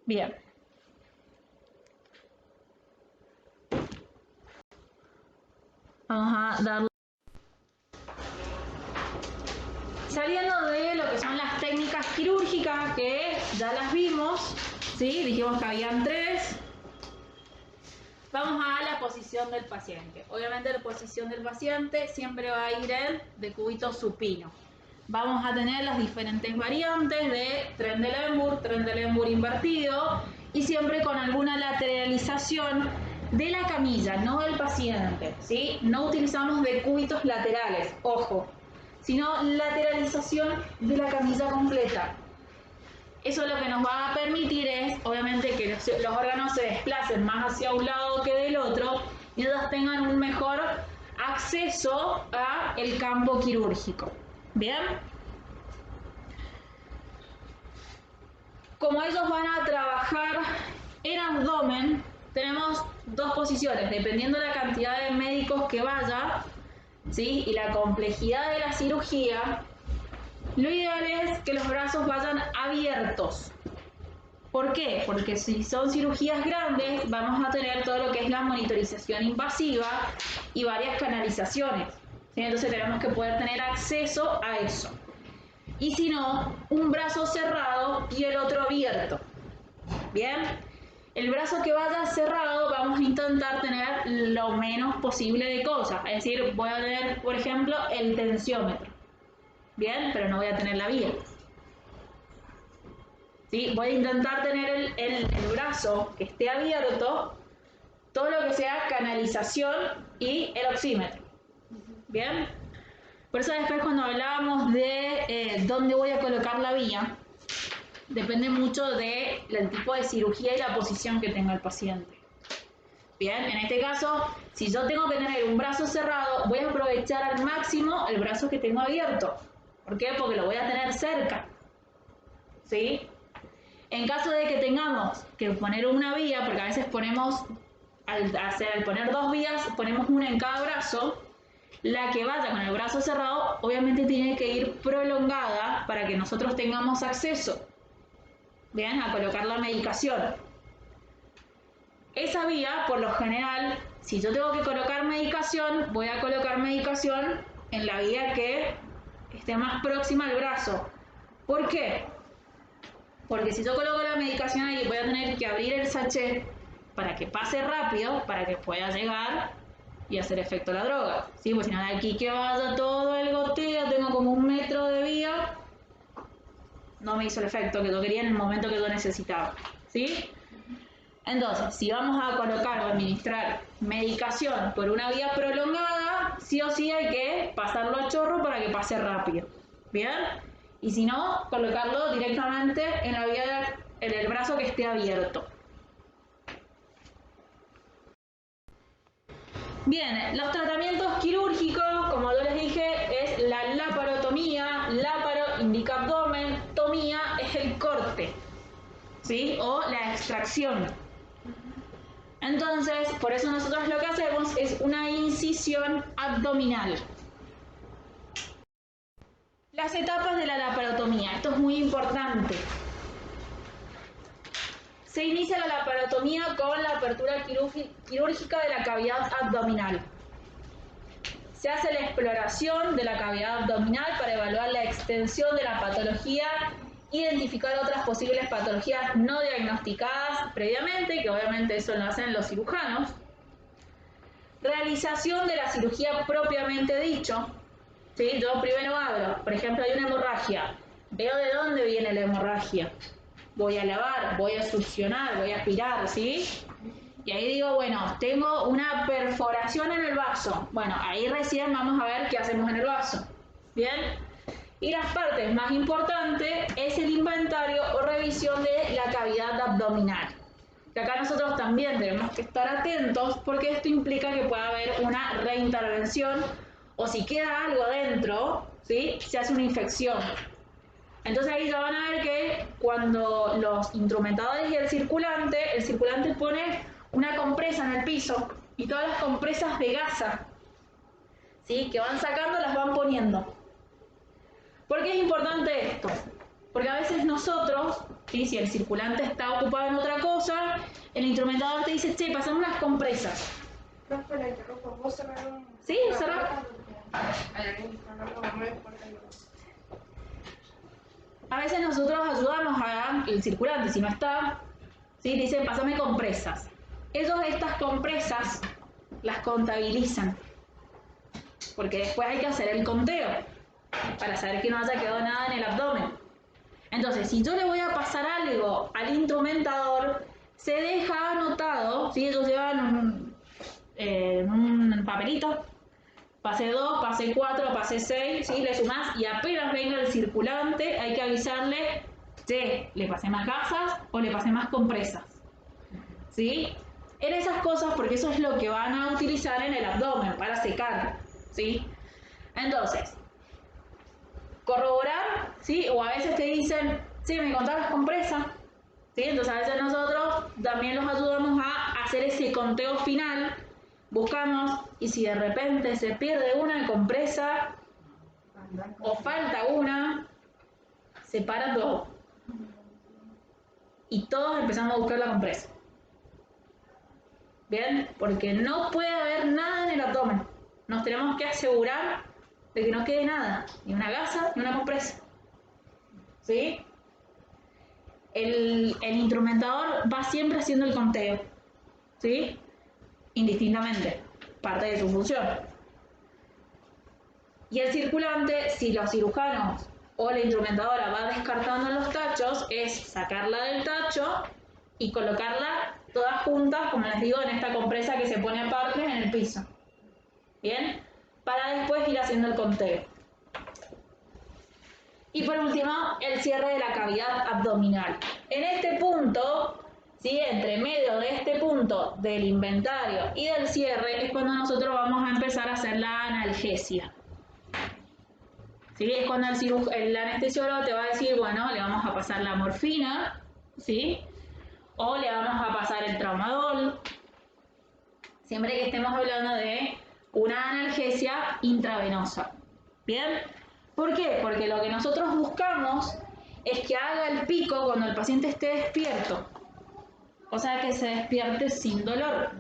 Bien. Vamos a darle. Saliendo de lo que son las técnicas quirúrgicas, que ya las vimos, ¿sí? Dijimos que habían 3. Vamos a la posición del paciente. Obviamente la posición del paciente siempre va a ir en decúbito supino. Vamos a tener las diferentes variantes de Trendelenburg invertido, y siempre con alguna lateralización de la camilla, no del paciente, ¿sí? No utilizamos decúbitos laterales, ojo, sino lateralización de la camilla completa. Eso lo que nos va a permitir es, obviamente, que los órganos se desplacen más hacia un lado que del otro y ellos tengan un mejor acceso a el campo quirúrgico. ¿Bien? Como ellos van a trabajar en abdomen, tenemos 2 posiciones, dependiendo de la cantidad de médicos que vaya, ¿sí?, y la complejidad de la cirugía. Lo ideal es que los brazos vayan abiertos. ¿Por qué? Porque si son cirugías grandes, vamos a tener todo lo que es la monitorización invasiva y varias canalizaciones, ¿sí? Entonces tenemos que poder tener acceso a eso. Y si no, un brazo cerrado y el otro abierto. ¿Bien? El brazo que vaya cerrado vamos a intentar tener lo menos posible de cosas. Es decir, voy a tener, por ejemplo, el tensiómetro. Bien, pero no voy a tener la vía. ¿Sí? Voy a intentar tener el brazo que esté abierto, todo lo que sea canalización y el oxímetro. ¿Bien? Por eso después cuando hablábamos de dónde voy a colocar la vía, depende mucho del tipo de cirugía y la posición que tenga el paciente. Bien, en este caso, si yo tengo que tener un brazo cerrado, voy a aprovechar al máximo el brazo que tengo abierto. ¿Por qué? Porque lo voy a tener cerca. ¿Sí? En caso de que tengamos que poner una vía, porque a veces ponemos, al poner dos vías, ponemos una en cada brazo, la que vaya con el brazo cerrado, obviamente tiene que ir prolongada para que nosotros tengamos acceso, bien, a colocar la medicación. Esa vía, por lo general, si yo tengo que colocar medicación, voy a colocar medicación en la vía que esté más próxima al brazo. ¿Por qué? Porque si yo coloco la medicación ahí, voy a tener que abrir el sachet para que pase rápido, para que pueda llegar y hacer efecto la droga. ¿Sí? Pues si no, de aquí que vaya todo el goteo, tengo como 1 metro de vía, no me hizo el efecto que yo quería en el momento que yo necesitaba. ¿Sí? Entonces, si vamos a colocar o administrar medicación por una vía prolongada, sí o sí hay que pasarlo a chorro para que pase rápido. ¿Bien? Y si no, colocarlo directamente en la vía en el brazo que esté abierto. Bien, los tratamientos quirúrgicos, como yo les dije, es la laparotomía. Láparo indica abdomen, tomía es el corte, ¿sí? O la extracción. Entonces, por eso nosotros lo que hacemos es una incisión abdominal. Las etapas de la laparotomía, esto es muy importante. Se inicia la laparotomía con la apertura quirúrgica de la cavidad abdominal. Se hace la exploración de la cavidad abdominal para evaluar la extensión de la patología, identificar otras posibles patologías no diagnosticadas previamente, que obviamente eso lo hacen los cirujanos. Realización de la cirugía propiamente dicho. ¿Sí? Yo primero abro, por ejemplo, hay una hemorragia, veo de dónde viene la hemorragia, voy a lavar, voy a succionar, voy a aspirar, ¿sí? Y ahí digo, bueno, tengo una perforación en el vaso, bueno, ahí recién vamos a ver qué hacemos en el vaso, ¿bien? Y las partes más importantes es el inventario o revisión de la cavidad abdominal. Que acá nosotros también tenemos que estar atentos porque esto implica que pueda haber una reintervención o si queda algo adentro, ¿sí? Se hace una infección. Entonces ahí ya van a ver que cuando los instrumentadores y el circulante pone una compresa en el piso y todas las compresas de gasa, ¿sí? Que van sacando las van poniendo. ¿Por qué es importante esto? Porque a veces nosotros, ¿sí? Si el circulante está ocupado en otra cosa, el instrumentador te dice, che, pasame unas compresas. Profe, la interrumpo. ¿Vos cerraron? Sí, cerrar. Hay alguien que está hablando, no me importa. A veces nosotros ayudamos al circulante, si no está, ¿sí? Dicen, pásame compresas. Ellos estas compresas las contabilizan, porque después hay que hacer el conteo para saber que no haya quedado nada en el abdomen. Entonces, si yo le voy a pasar algo al instrumentador, se deja anotado, ¿sí? Ellos llevan un papelito, pase 2, pase 4, pase 6, ¿sí? Le sumás y apenas venga el circulante hay que avisarle, che, le pasé más gasas o le pasé más compresas, ¿sí? En esas cosas, porque eso es lo que van a utilizar en el abdomen para secar, ¿sí? Entonces, corroborar, ¿sí? O a veces te dicen, sí, me contás las compresas, ¿sí? Entonces a veces nosotros también los ayudamos a hacer ese conteo final, buscamos y si de repente se pierde una compresa o falta una, se para todo. Y todos empezamos a buscar la compresa. ¿Bien? Porque no puede haber nada en el abdomen. Nos tenemos que asegurar de que no quede nada, ni una gasa, ni una compresa. ¿Sí? El instrumentador va siempre haciendo el conteo, ¿sí? Indistintamente, parte de su función. Y el circulante, si los cirujanos o la instrumentadora va descartando los tachos, es sacarla del tacho y colocarla todas juntas, como les digo, en esta compresa que se pone aparte en el piso. ¿Bien? para después ir haciendo el conteo. Y por último, el cierre de la cavidad abdominal. En este punto, ¿sí? Entre medio de este punto del inventario y del cierre, es cuando nosotros vamos a empezar a hacer la analgesia. ¿Sí? Es cuando el anestesiólogo te va a decir, bueno, le vamos a pasar la morfina, ¿sí? O le vamos a pasar el tramadol, siempre que estemos hablando de una analgesia intravenosa. ¿Bien? ¿Por qué? Porque lo que nosotros buscamos es que haga el pico cuando el paciente esté despierto. O sea, que se despierte sin dolor.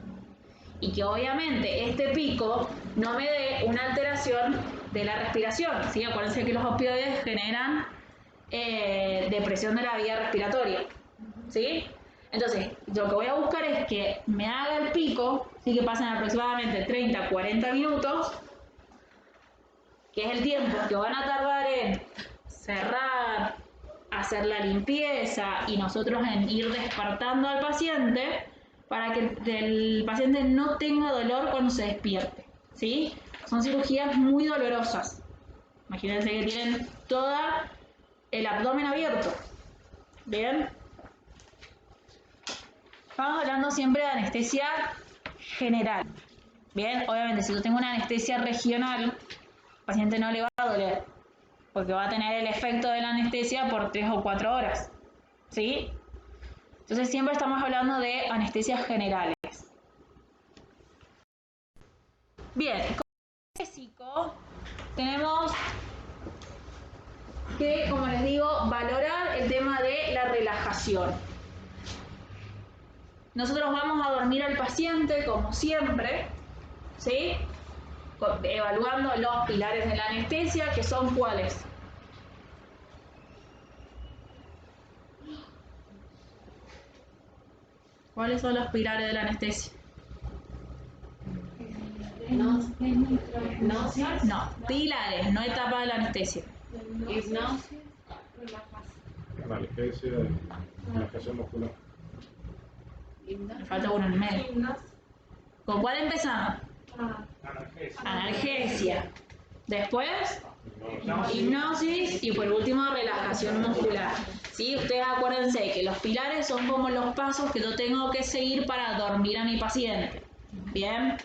Y que obviamente este pico no me dé una alteración de la respiración. ¿Sí? Acuérdense que los opioides generan depresión de la vía respiratoria. ¿Sí? Entonces, lo que voy a buscar es que me haga el pico, ¿sí? Que pasen aproximadamente 30 a 40 minutos, que es el tiempo que van a tardar en cerrar, hacer la limpieza y nosotros en ir despertando al paciente para que el paciente no tenga dolor cuando se despierte, ¿sí? Son cirugías muy dolorosas. Imagínense que tienen todo el abdomen abierto. ¿Bien? Estamos hablando siempre de anestesia general. Bien, obviamente si yo tengo una anestesia regional, al paciente no le va a doler, porque va a tener el efecto de la anestesia por 3 o 4 horas. ¿Sí? Entonces siempre estamos hablando de anestesias generales. Bien, con anestésico tenemos que, como les digo, valorar el tema de la relajación. Nosotros vamos a dormir al paciente como siempre, ¿sí? Evaluando los pilares de la anestesia, que son ¿cuáles? ¿Cuáles son los pilares de la anestesia? Hipnosis. No, pilares, no etapa de la anestesia. Hipnosis. Relajación. Analgesia, relajación muscular. Me falta uno en el medio. ¿Con cuál empezamos? Analgesia. Después, hipnosis y por último, relajación muscular. ¿Sí? Ustedes acuérdense que los pilares son como los pasos que yo tengo que seguir para dormir a mi paciente. ¿Bien?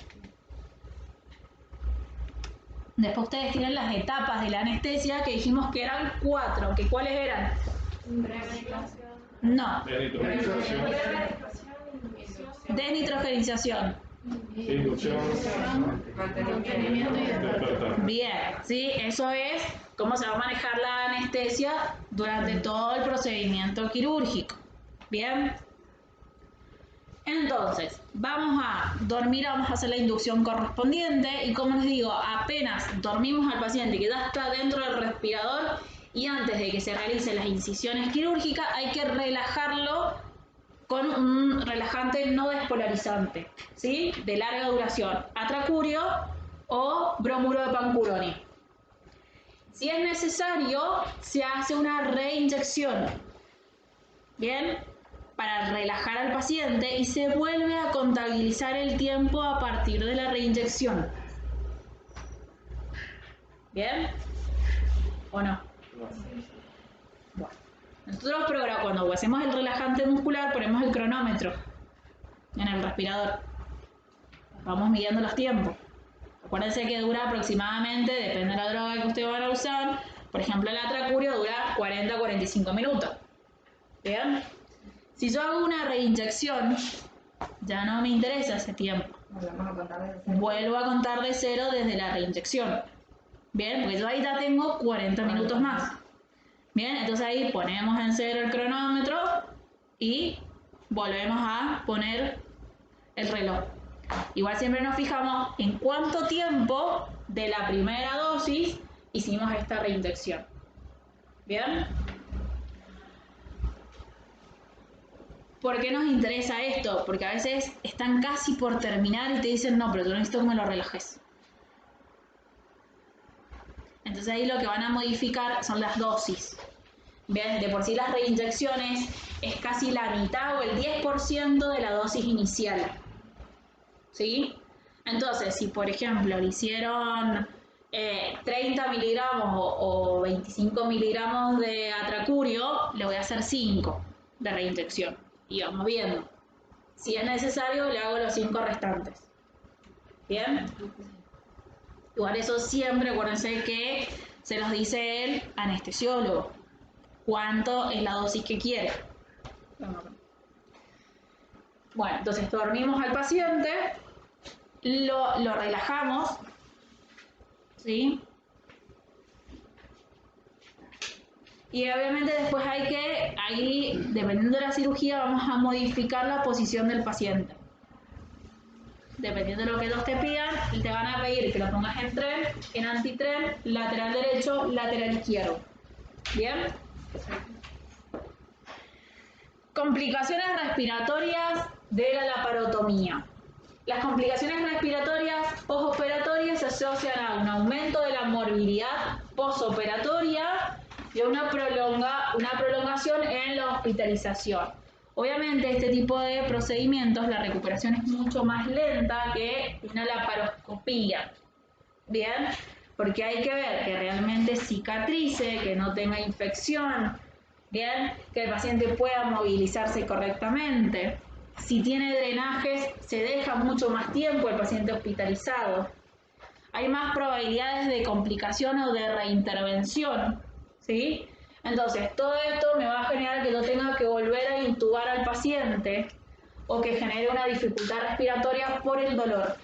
Después ustedes tienen las etapas de la anestesia que dijimos que eran 4. ¿Que cuáles eran? No. Desnitrogenización. Inducción. Mantenimiento y Despertar. Bien, ¿sí? Eso es cómo se va a manejar la anestesia durante todo el procedimiento quirúrgico. Bien. Entonces, vamos a dormir, vamos a hacer la inducción correspondiente y como les digo, apenas dormimos al paciente que ya está dentro del respirador y antes de que se realicen las incisiones quirúrgicas hay que relajarlo con un relajante no despolarizante, ¿sí? De larga duración, atracurio o bromuro de pancuroni. Si es necesario, se hace una reinyección, ¿bien? Para relajar al paciente y se vuelve a contabilizar el tiempo a partir de la reinyección. ¿Bien? ¿O no? Bueno. Nosotros cuando hacemos el relajante muscular ponemos el cronómetro en el respirador. Vamos midiendo los tiempos. Acuérdense que dura aproximadamente, depende de la droga que ustedes van a usar, por ejemplo el atracurio dura 40 a 45 minutos. ¿Bien? Si yo hago una reinyección, ya no me interesa ese tiempo. Vuelvo a contar de 0 desde la reinyección. Bien, porque yo ahí ya tengo 40 minutos más. Bien, entonces ahí ponemos en 0 el cronómetro y volvemos a poner el reloj. Igual siempre nos fijamos en cuánto tiempo de la primera dosis hicimos esta reinyección. ¿Bien? ¿Por qué nos interesa esto? Porque a veces están casi por terminar y te dicen, no, pero yo necesito que me lo relajes. Entonces ahí lo que van a modificar son las dosis. Bien, de por sí las reinyecciones es casi la mitad o el 10% de la dosis inicial. ¿Sí? Entonces, si por ejemplo le hicieron 30 miligramos o 25 miligramos de atracurio, le voy a hacer 5 de reinyección. Y vamos viendo. Si es necesario, le hago los 5 restantes. ¿Bien? Igual eso siempre, acuérdense que se los dice el anestesiólogo. ¿Cuánto es la dosis que quiere? Bueno, entonces dormimos al paciente, lo relajamos, ¿sí? Y obviamente después ahí, dependiendo de la cirugía, vamos a modificar la posición del paciente. Dependiendo de lo que ellos te pidan, te van a pedir que lo pongas en tren, en antitren, lateral derecho, lateral izquierdo. ¿Bien? Complicaciones respiratorias de la laparotomía. Las complicaciones respiratorias postoperatorias se asocian a un aumento de la morbilidad postoperatoria y a una prolongación en la hospitalización. Obviamente, este tipo de procedimientos, la recuperación es mucho más lenta que una laparoscopía. ¿Bien? Porque hay que ver que realmente cicatrice, que no tenga infección, ¿bien? Que el paciente pueda movilizarse correctamente. Si tiene drenajes, se deja mucho más tiempo el paciente hospitalizado. Hay más probabilidades de complicación o de reintervención, ¿sí? Entonces, todo esto me va a generar que yo tenga que volver a intubar al paciente o que genere una dificultad respiratoria por el dolor.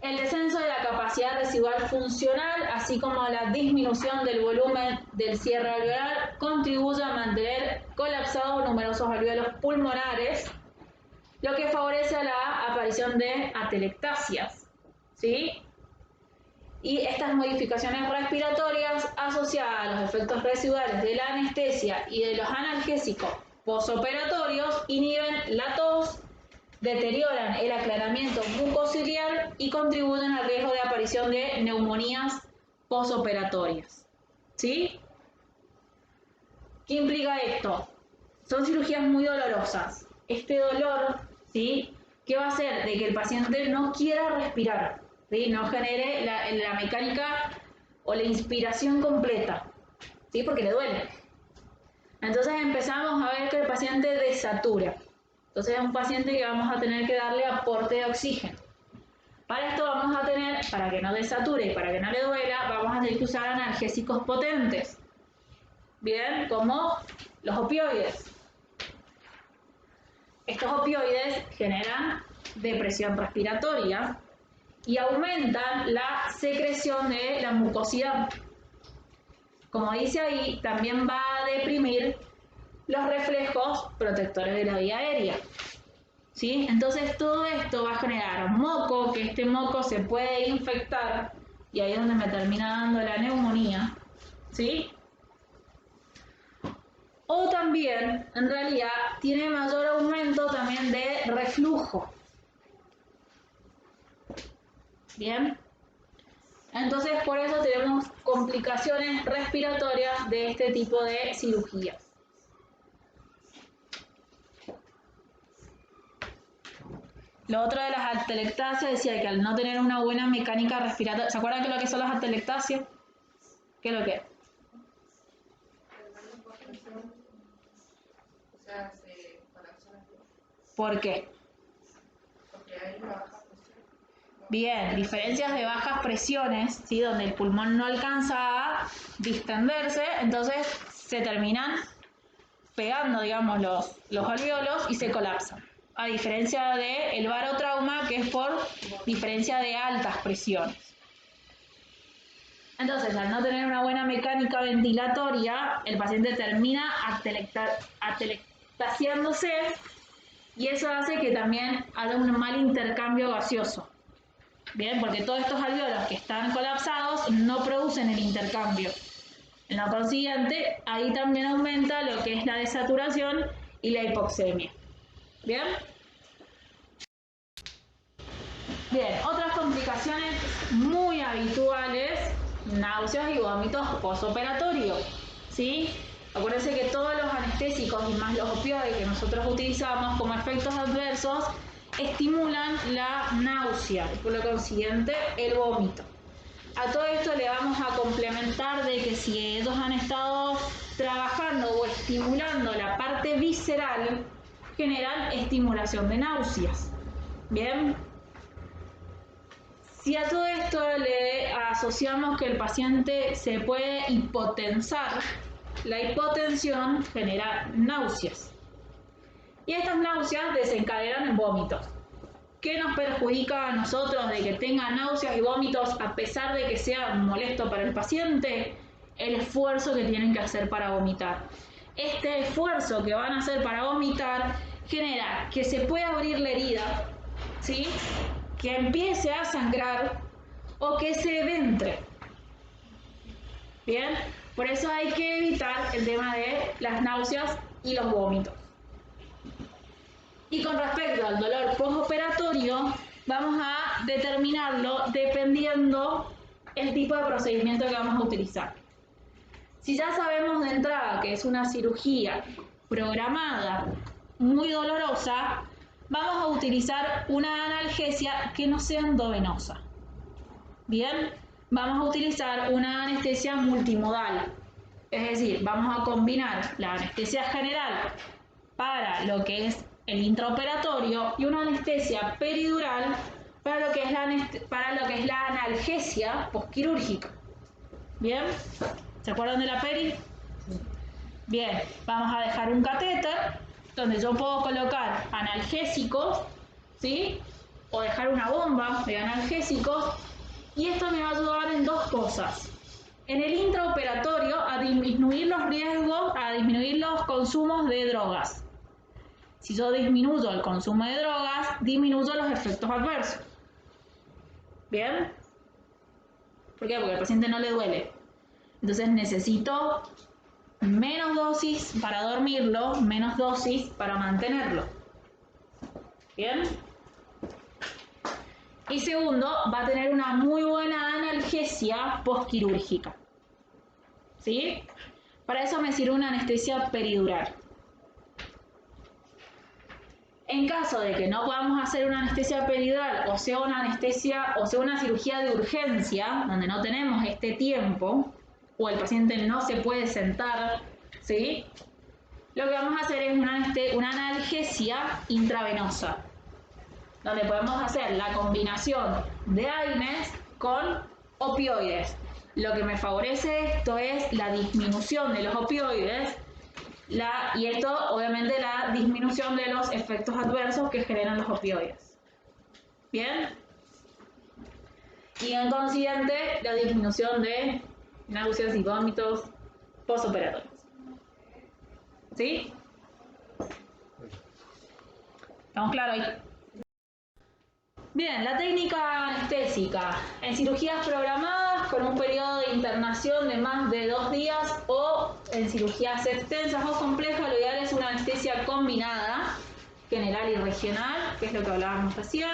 El descenso de la capacidad residual funcional, así como la disminución del volumen del cierre alveolar, contribuye a mantener colapsados numerosos alvéolos pulmonares, lo que favorece a la aparición de atelectasias, ¿sí? Y estas modificaciones respiratorias asociadas a los efectos residuales de la anestesia y de los analgésicos postoperatorios inhiben la tos, deterioran el aclaramiento mucociliar y contribuyen al riesgo de aparición de neumonías postoperatorias. ¿Sí? ¿Qué implica esto? Son cirugías muy dolorosas. Este dolor, ¿sí?, ¿qué va a hacer? De que el paciente no quiera respirar, ¿sí?, no genere la mecánica o la inspiración completa, ¿sí?, porque le duele. Entonces empezamos a ver que el paciente desatura. Entonces es un paciente que vamos a tener que darle aporte de oxígeno. Para esto vamos a tener, para que no desature y para que no le duela, vamos a tener que usar analgésicos potentes. Bien, como los opioides. Estos opioides generan depresión respiratoria y aumentan la secreción de la mucosidad. Como dice ahí, también va a deprimir los reflejos protectores de la vía aérea. ¿Sí? Entonces todo esto va a generar moco, que este moco se puede infectar y ahí es donde me termina dando la neumonía. ¿Sí? O también, en realidad, tiene mayor aumento también de reflujo. ¿Bien? Entonces, por eso tenemos complicaciones respiratorias de este tipo de cirugías. Lo otro de las atelectasias decía que al no tener una buena mecánica respiratoria, ¿se acuerdan qué es lo que son las atelectasias? ¿Qué es lo que es? O sea, se colapsa la piel. ¿Por qué? Porque hay una baja presión. Bien, diferencias de bajas presiones, ¿sí?, donde el pulmón no alcanza a distenderse, entonces se terminan pegando, digamos, los alvéolos y se colapsan. A diferencia del barotrauma, que es por diferencia de altas presiones. Entonces, al no tener una buena mecánica ventilatoria, el paciente termina atelectasiándose y eso hace que también haya un mal intercambio gaseoso. Bien, porque todos estos alvéolos que están colapsados no producen el intercambio. En lo consiguiente, ahí también aumenta lo que es la desaturación y la hipoxemia. ¿Bien? Bien, otras complicaciones muy habituales, náuseas y vómitos postoperatorios, ¿sí? Acuérdense que todos los anestésicos y más los opioides que nosotros utilizamos como efectos adversos estimulan la náusea y por lo consiguiente el vómito. A todo esto le vamos a complementar de que si ellos han estado trabajando o estimulando la parte visceral, generan estimulación de náuseas. Bien. Si a todo esto le asociamos que el paciente se puede hipotensar, la hipotensión genera náuseas. Y estas náuseas desencadenan en vómitos. ¿Qué nos perjudica a nosotros de que tenga náuseas y vómitos a pesar de que sea molesto para el paciente? El esfuerzo que tienen que hacer para vomitar. Este esfuerzo que van a hacer para vomitar genera que se pueda abrir la herida, ¿sí? Que empiece a sangrar o que se ventre. Bien, por eso hay que evitar el tema de las náuseas y los vómitos. Y con respecto al dolor postoperatorio, vamos a determinarlo dependiendo el tipo de procedimiento que vamos a utilizar. Si ya sabemos de entrada que es una cirugía programada muy dolorosa, vamos a utilizar una analgesia que no sea endovenosa. Bien, vamos a utilizar una anestesia multimodal. Es decir, vamos a combinar la anestesia general para lo que es el intraoperatorio y una anestesia peridural para lo que es la analgesia posquirúrgica. ¿Bien? ¿Se acuerdan de la peri? Bien, vamos a dejar un catéter donde yo puedo colocar analgésicos, ¿sí? O dejar una bomba de analgésicos, y esto me va a ayudar en dos cosas. En el intraoperatorio a disminuir los riesgos, a disminuir los consumos de drogas. Si yo disminuyo el consumo de drogas, disminuyo los efectos adversos. ¿Bien? ¿Por qué? Porque al paciente no le duele. Entonces necesito menos dosis para dormirlo, menos dosis para mantenerlo. ¿Bien? Y segundo, va a tener una muy buena analgesia postquirúrgica. ¿Sí? Para eso me sirve una anestesia peridural. En caso de que no podamos hacer una anestesia peridural o sea una anestesia o sea una cirugía de urgencia, donde no tenemos este tiempo, o el paciente no se puede sentar, ¿sí? Lo que vamos a hacer es una analgesia intravenosa, donde podemos hacer la combinación de AINES con opioides. Lo que me favorece esto es la disminución de los opioides y esto obviamente la disminución de los efectos adversos que generan los opioides. ¿Bien? Y en consiguiente la disminución de náuseas y vómitos postoperatorios. ¿Sí? ¿Estamos claros ahí? Bien, la técnica anestésica. En cirugías programadas con un periodo de internación de más de 2 días o en cirugías extensas o complejas, lo ideal es una anestesia combinada, general y regional, que es lo que hablábamos recién.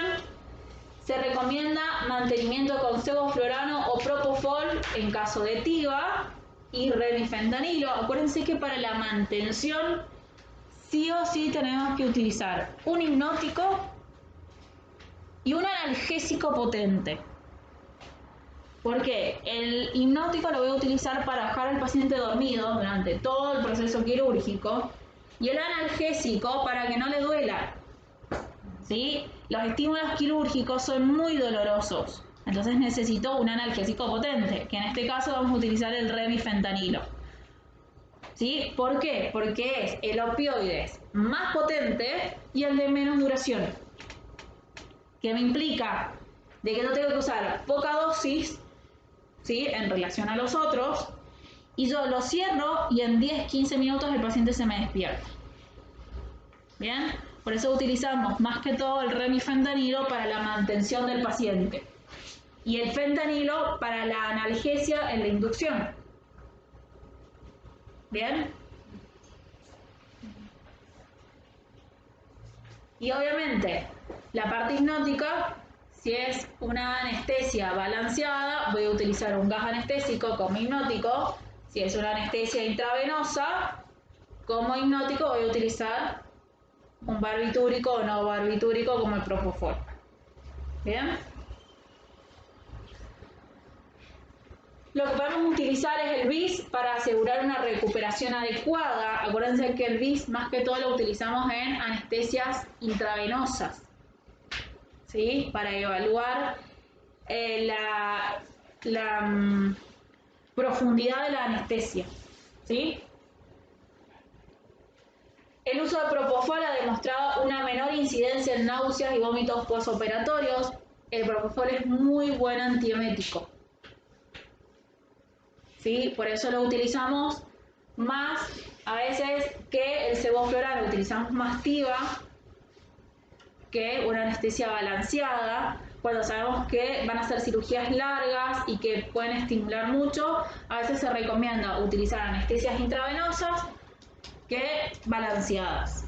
Se recomienda mantenimiento con sevoflurano o propofol en caso de TIVA y remifentanilo. Acuérdense que para la mantención sí o sí tenemos que utilizar un hipnótico y un analgésico potente. ¿Por qué? El hipnótico lo voy a utilizar para dejar al paciente dormido durante todo el proceso quirúrgico y el analgésico para que no le duela. ¿Sí? Los estímulos quirúrgicos son muy dolorosos, entonces necesito un analgésico potente, que en este caso vamos a utilizar el remifentanilo. ¿Sí? ¿Por qué? Porque es el opioide más potente y el de menos duración. Que me implica de que no tengo que usar poca dosis, ¿sí? En relación a los otros, y yo lo cierro y en 10-15 minutos el paciente se me despierta. ¿Bien? Por eso utilizamos más que todo el remifentanilo para la mantención del paciente y el fentanilo para la analgesia en la inducción. ¿Bien? Y obviamente la parte hipnótica, si es una anestesia balanceada, voy a utilizar un gas anestésico como hipnótico. Si es una anestesia intravenosa, como hipnótico voy a utilizar un barbitúrico o no barbitúrico como el propofol. ¿Bien? Lo que podemos utilizar es el BIS para asegurar una recuperación adecuada. Acuérdense que el BIS más que todo lo utilizamos en anestesias intravenosas, ¿sí? Para evaluar la profundidad de la anestesia, ¿sí? El uso de propofol ha demostrado una menor incidencia en náuseas y vómitos postoperatorios. El propofol es muy buen antiemético, ¿sí? Por eso lo utilizamos más a veces que el sevoflurane. Lo utilizamos más TIVA que una anestesia balanceada. Cuando sabemos que van a ser cirugías largas y que pueden estimular mucho, a veces se recomienda utilizar anestesias intravenosas que balanceadas.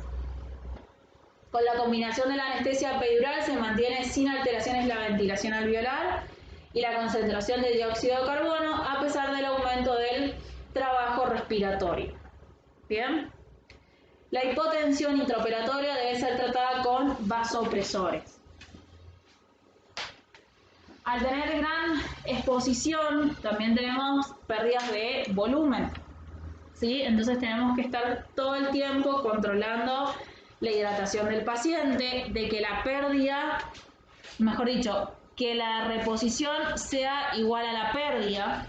Con la combinación de la anestesia epidural se mantiene sin alteraciones la ventilación alveolar y la concentración de dióxido de carbono a pesar del aumento del trabajo respiratorio. Bien. La hipotensión intraoperatoria debe ser tratada con vasopresores. Al tener gran exposición, también tenemos pérdidas de volumen, ¿sí? Entonces tenemos que estar todo el tiempo controlando la hidratación del paciente, de que la pérdida, mejor dicho, que la reposición sea igual a la pérdida,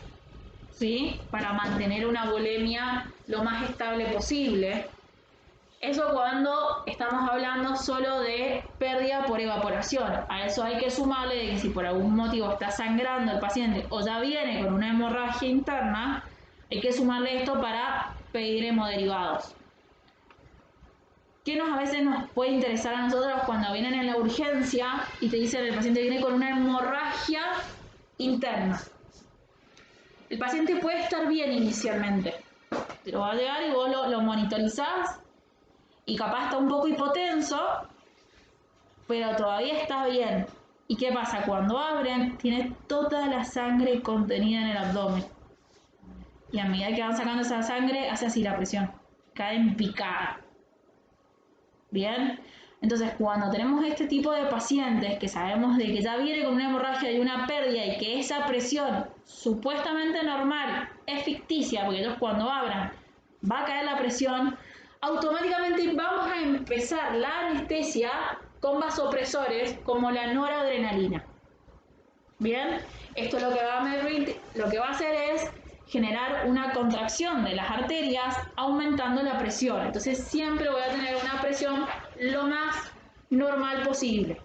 ¿sí? Para mantener una volemia lo más estable posible. Eso cuando estamos hablando solo de pérdida por evaporación. A eso hay que sumarle de que si por algún motivo está sangrando el paciente o ya viene con una hemorragia interna, hay que sumarle esto para pedir hemoderivados. ¿Qué a veces nos puede interesar a nosotros cuando vienen en la urgencia y te dicen el paciente viene con una hemorragia interna? El paciente puede estar bien inicialmente, te lo va a llegar y vos lo monitorizás y capaz está un poco hipotenso, pero todavía está bien. ¿Y qué pasa? Cuando abren, tiene toda la sangre contenida en el abdomen. Y a medida que van sacando esa sangre, hace así la presión. Cae en picada. ¿Bien? Entonces, cuando tenemos este tipo de pacientes que sabemos de que ya viene con una hemorragia y una pérdida y que esa presión supuestamente normal es ficticia, porque ellos cuando abran va a caer la presión, automáticamente vamos a empezar la anestesia con vasopresores como la noradrenalina. Bien, esto lo que va a hacer es generar una contracción de las arterias aumentando la presión. Entonces siempre voy a tener una presión lo más normal posible,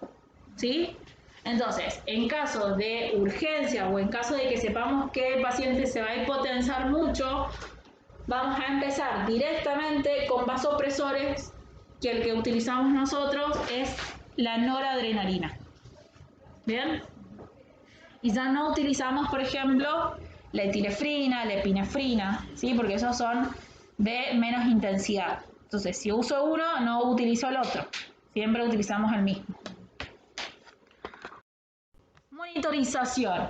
¿sí? Entonces, en caso de urgencia o en caso de que sepamos que el paciente se va a hipotensar mucho, vamos a empezar directamente con vasopresores, que el que utilizamos nosotros es la noradrenalina. ¿Bien? Y ya no utilizamos, por ejemplo, la etilefrina, la epinefrina, ¿sí? Porque esos son de menos intensidad. Entonces, si uso uno, no utilizo el otro. Siempre utilizamos el mismo. Monitorización.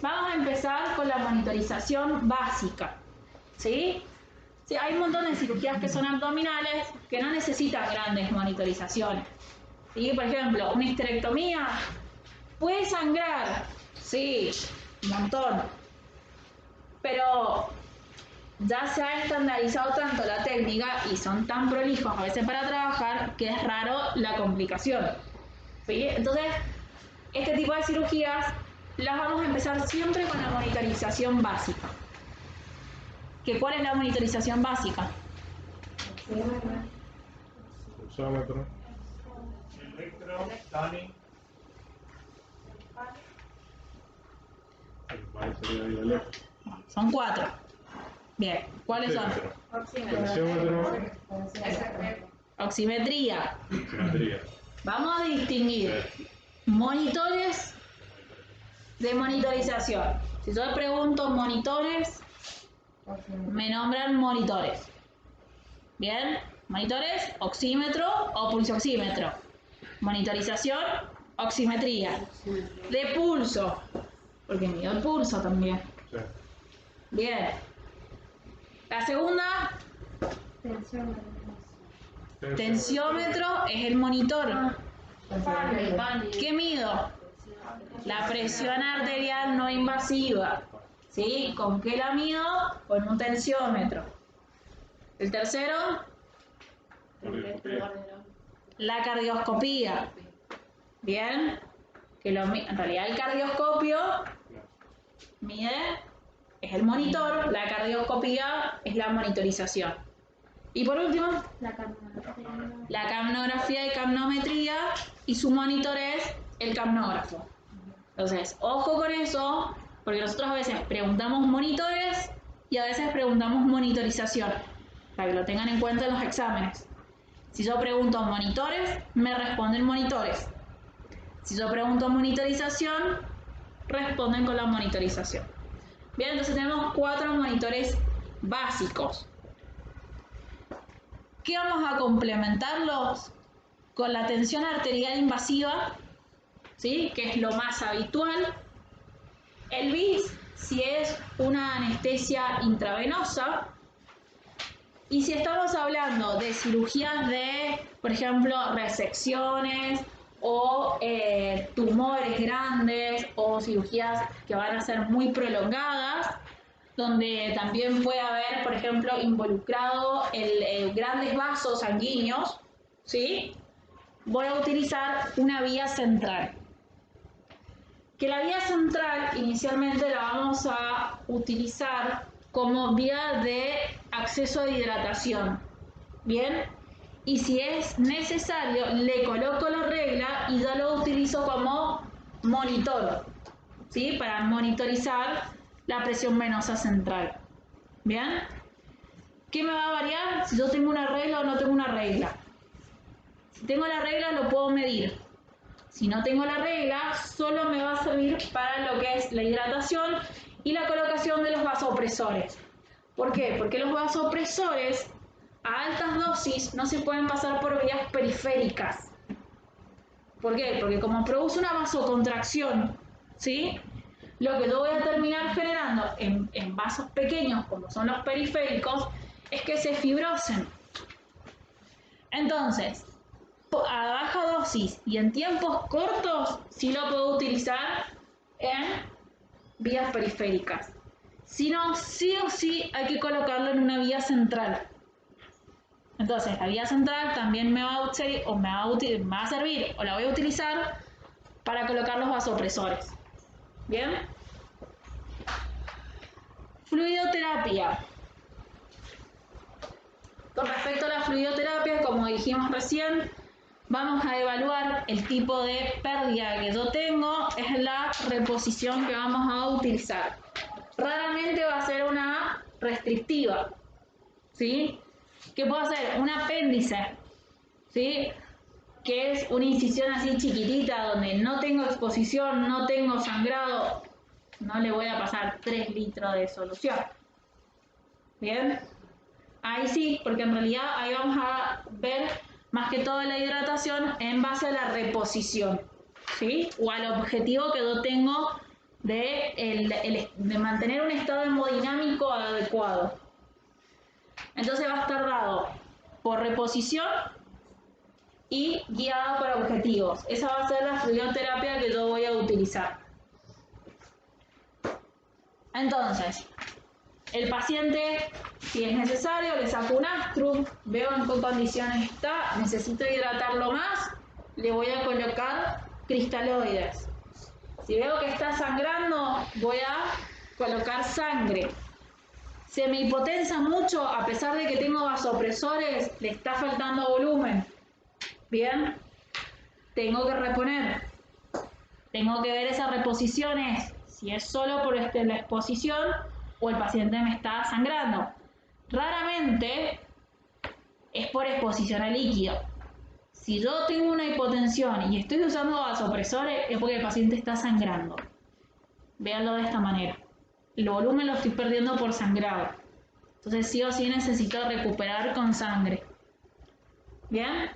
Vamos a empezar con la monitorización básica, ¿sí? Sí, hay un montón de cirugías que son abdominales que no necesitan grandes monitorizaciones, ¿sí? Por ejemplo, una histerectomía puede sangrar, sí, un montón, pero ya se ha estandarizado tanto la técnica y son tan prolijos a veces para trabajar que es raro la complicación, ¿sí? Entonces, este tipo de cirugías las vamos a empezar siempre con la monitorización básica. ¿Cuál es la monitorización básica? Pulsómetro. Electroscanning. Son 4. Bien, ¿cuáles son? Tensiómetro. Oximetría. Simetría. Vamos a distinguir monitores de monitorización. Si yo pregunto monitores, me nombran monitores. Bien, monitores, oxímetro o pulsoxímetro. Monitorización, oximetría. De pulso, porque mido el pulso también. Sí. Bien. La segunda, Tensiómetro es el monitor. ¿Qué mido? La presión arterial no invasiva. ¿Sí? ¿Con qué la mido? Con un tensiómetro. El tercero, la cardioscopía. Bien. En realidad el cardioscopio mide, es el monitor, la cardioscopía es la monitorización. Y por último, la capnografía y capnometría, y su monitor es el capnógrafo. Entonces, ojo con eso, porque nosotros a veces preguntamos monitores y a veces preguntamos monitorización, para que lo tengan en cuenta en los exámenes. Si yo pregunto monitores, me responden monitores. Si yo pregunto monitorización, responden con la monitorización. Bien, entonces tenemos 4 monitores básicos. ¿Qué vamos a complementarlos? Con la tensión arterial invasiva, ¿sí? Que es lo más habitual. El BIS, si es una anestesia intravenosa. Y si estamos hablando de cirugías de, por ejemplo, resecciones o tumores grandes o cirugías que van a ser muy prolongadas, donde también puede haber, por ejemplo, involucrado grandes vasos sanguíneos, ¿sí? Voy a utilizar una vía central. Que la vía central inicialmente la vamos a utilizar como vía de acceso a hidratación, ¿bien? Y si es necesario, le coloco la regla y ya lo utilizo como monitor, ¿sí? Para monitorizar la presión venosa central, ¿bien? ¿Qué me va a variar si yo tengo una regla o no tengo una regla? Si tengo la regla lo puedo medir. Si no tengo la regla, solo me va a servir para lo que es la hidratación y la colocación de los vasopresores. ¿Por qué? Porque los vasopresores a altas dosis no se pueden pasar por vías periféricas. ¿Por qué? Porque como produce una vasocontracción, ¿sí? Lo que yo voy a terminar generando en vasos pequeños, como son los periféricos, es que se fibrosen. Entonces, a baja dosis y en tiempos cortos, sí lo puedo utilizar en vías periféricas. Si no, sí o sí hay que colocarlo en una vía central. Entonces, la vía central también me va a servir o la voy a utilizar para colocar los vasopresores. ¿Bien? Fluidoterapia. Con respecto a la fluidoterapia, como dijimos recién, vamos a evaluar el tipo de pérdida que yo tengo, es la reposición que vamos a utilizar. Raramente va a ser una restrictiva, ¿sí? ¿Qué puedo hacer? Un apéndice, ¿sí? Que es una incisión así chiquitita donde no tengo exposición, no tengo sangrado, no le voy a pasar 3 litros de solución. ¿Bien? Ahí sí, porque en realidad ahí vamos a ver más que todo la hidratación en base a la reposición, ¿sí? O al objetivo que yo tengo de mantener un estado hemodinámico adecuado. Entonces va a estar dado por reposición y guiado por objetivos. Esa va a ser la fluidoterapia que yo voy a utilizar. Entonces, el paciente, si es necesario, le saco un astrum, veo en qué condiciones está, necesito hidratarlo más, le voy a colocar cristaloides. Si veo que está sangrando, voy a colocar sangre. Se me hipotensa mucho, a pesar de que tengo vasopresores, le está faltando volumen. Bien, tengo que reponer. Tengo que ver esas reposiciones, si es solo por la exposición o el paciente me está sangrando. Raramente es por exposición a líquido. Si yo tengo una hipotensión y estoy usando vasopresores, es porque el paciente está sangrando. Véanlo de esta manera. El volumen lo estoy perdiendo por sangrado. Entonces sí o sí necesito recuperar con sangre. ¿Bien?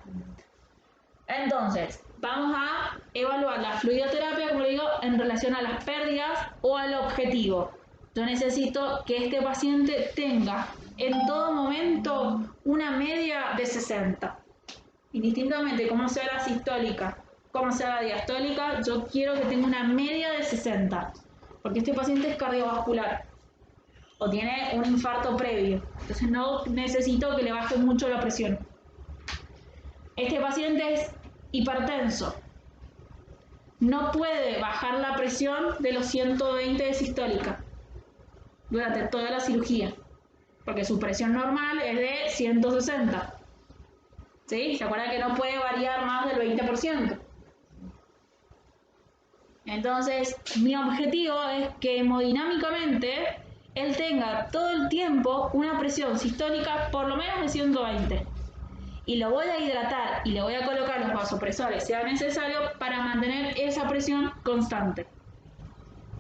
Entonces, vamos a evaluar la fluidoterapia, como digo, en relación a las pérdidas o al objetivo. Yo necesito que este paciente tenga en todo momento una media de 60. indistintamente cómo sea la sistólica, cómo sea la diastólica, yo quiero que tenga una media de 60, porque este paciente es cardiovascular o tiene un infarto previo, entonces no necesito que le baje mucho la presión. Este paciente es hipertenso, no puede bajar la presión de los 120 de sistólica durante toda la cirugía, porque su presión normal es de 160. ¿Sí? ¿Se acuerdan que no puede variar más del 20%? Entonces, mi objetivo es que hemodinámicamente él tenga todo el tiempo una presión sistólica por lo menos de 120. Y lo voy a hidratar y le voy a colocar los vasopresores, sea necesario, para mantener esa presión constante.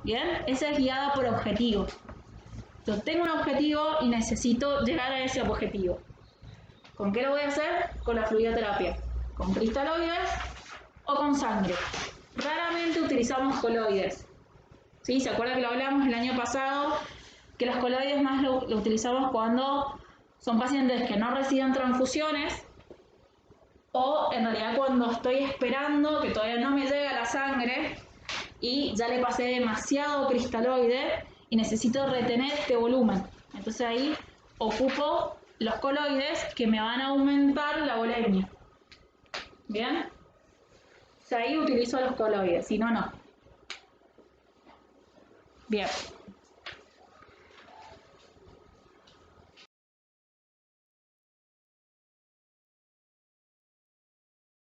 ¿Bien? Esa es guiada por objetivo. Yo tengo un objetivo y necesito llegar a ese objetivo. ¿Con qué lo voy a hacer? Con la fluidoterapia. ¿Con cristaloides o con sangre? Raramente utilizamos coloides. ¿Sí? ¿Se acuerdan que lo hablamos el año pasado? Que los coloides más lo utilizamos cuando son pacientes que no reciben transfusiones o en realidad cuando estoy esperando que todavía no me llega la sangre y ya le pasé demasiado cristaloide y necesito retener este volumen. Entonces ahí ocupo los coloides que me van a aumentar la volemia. ¿Bien? O sea, ahí utilizo los coloides, si no, no. Bien.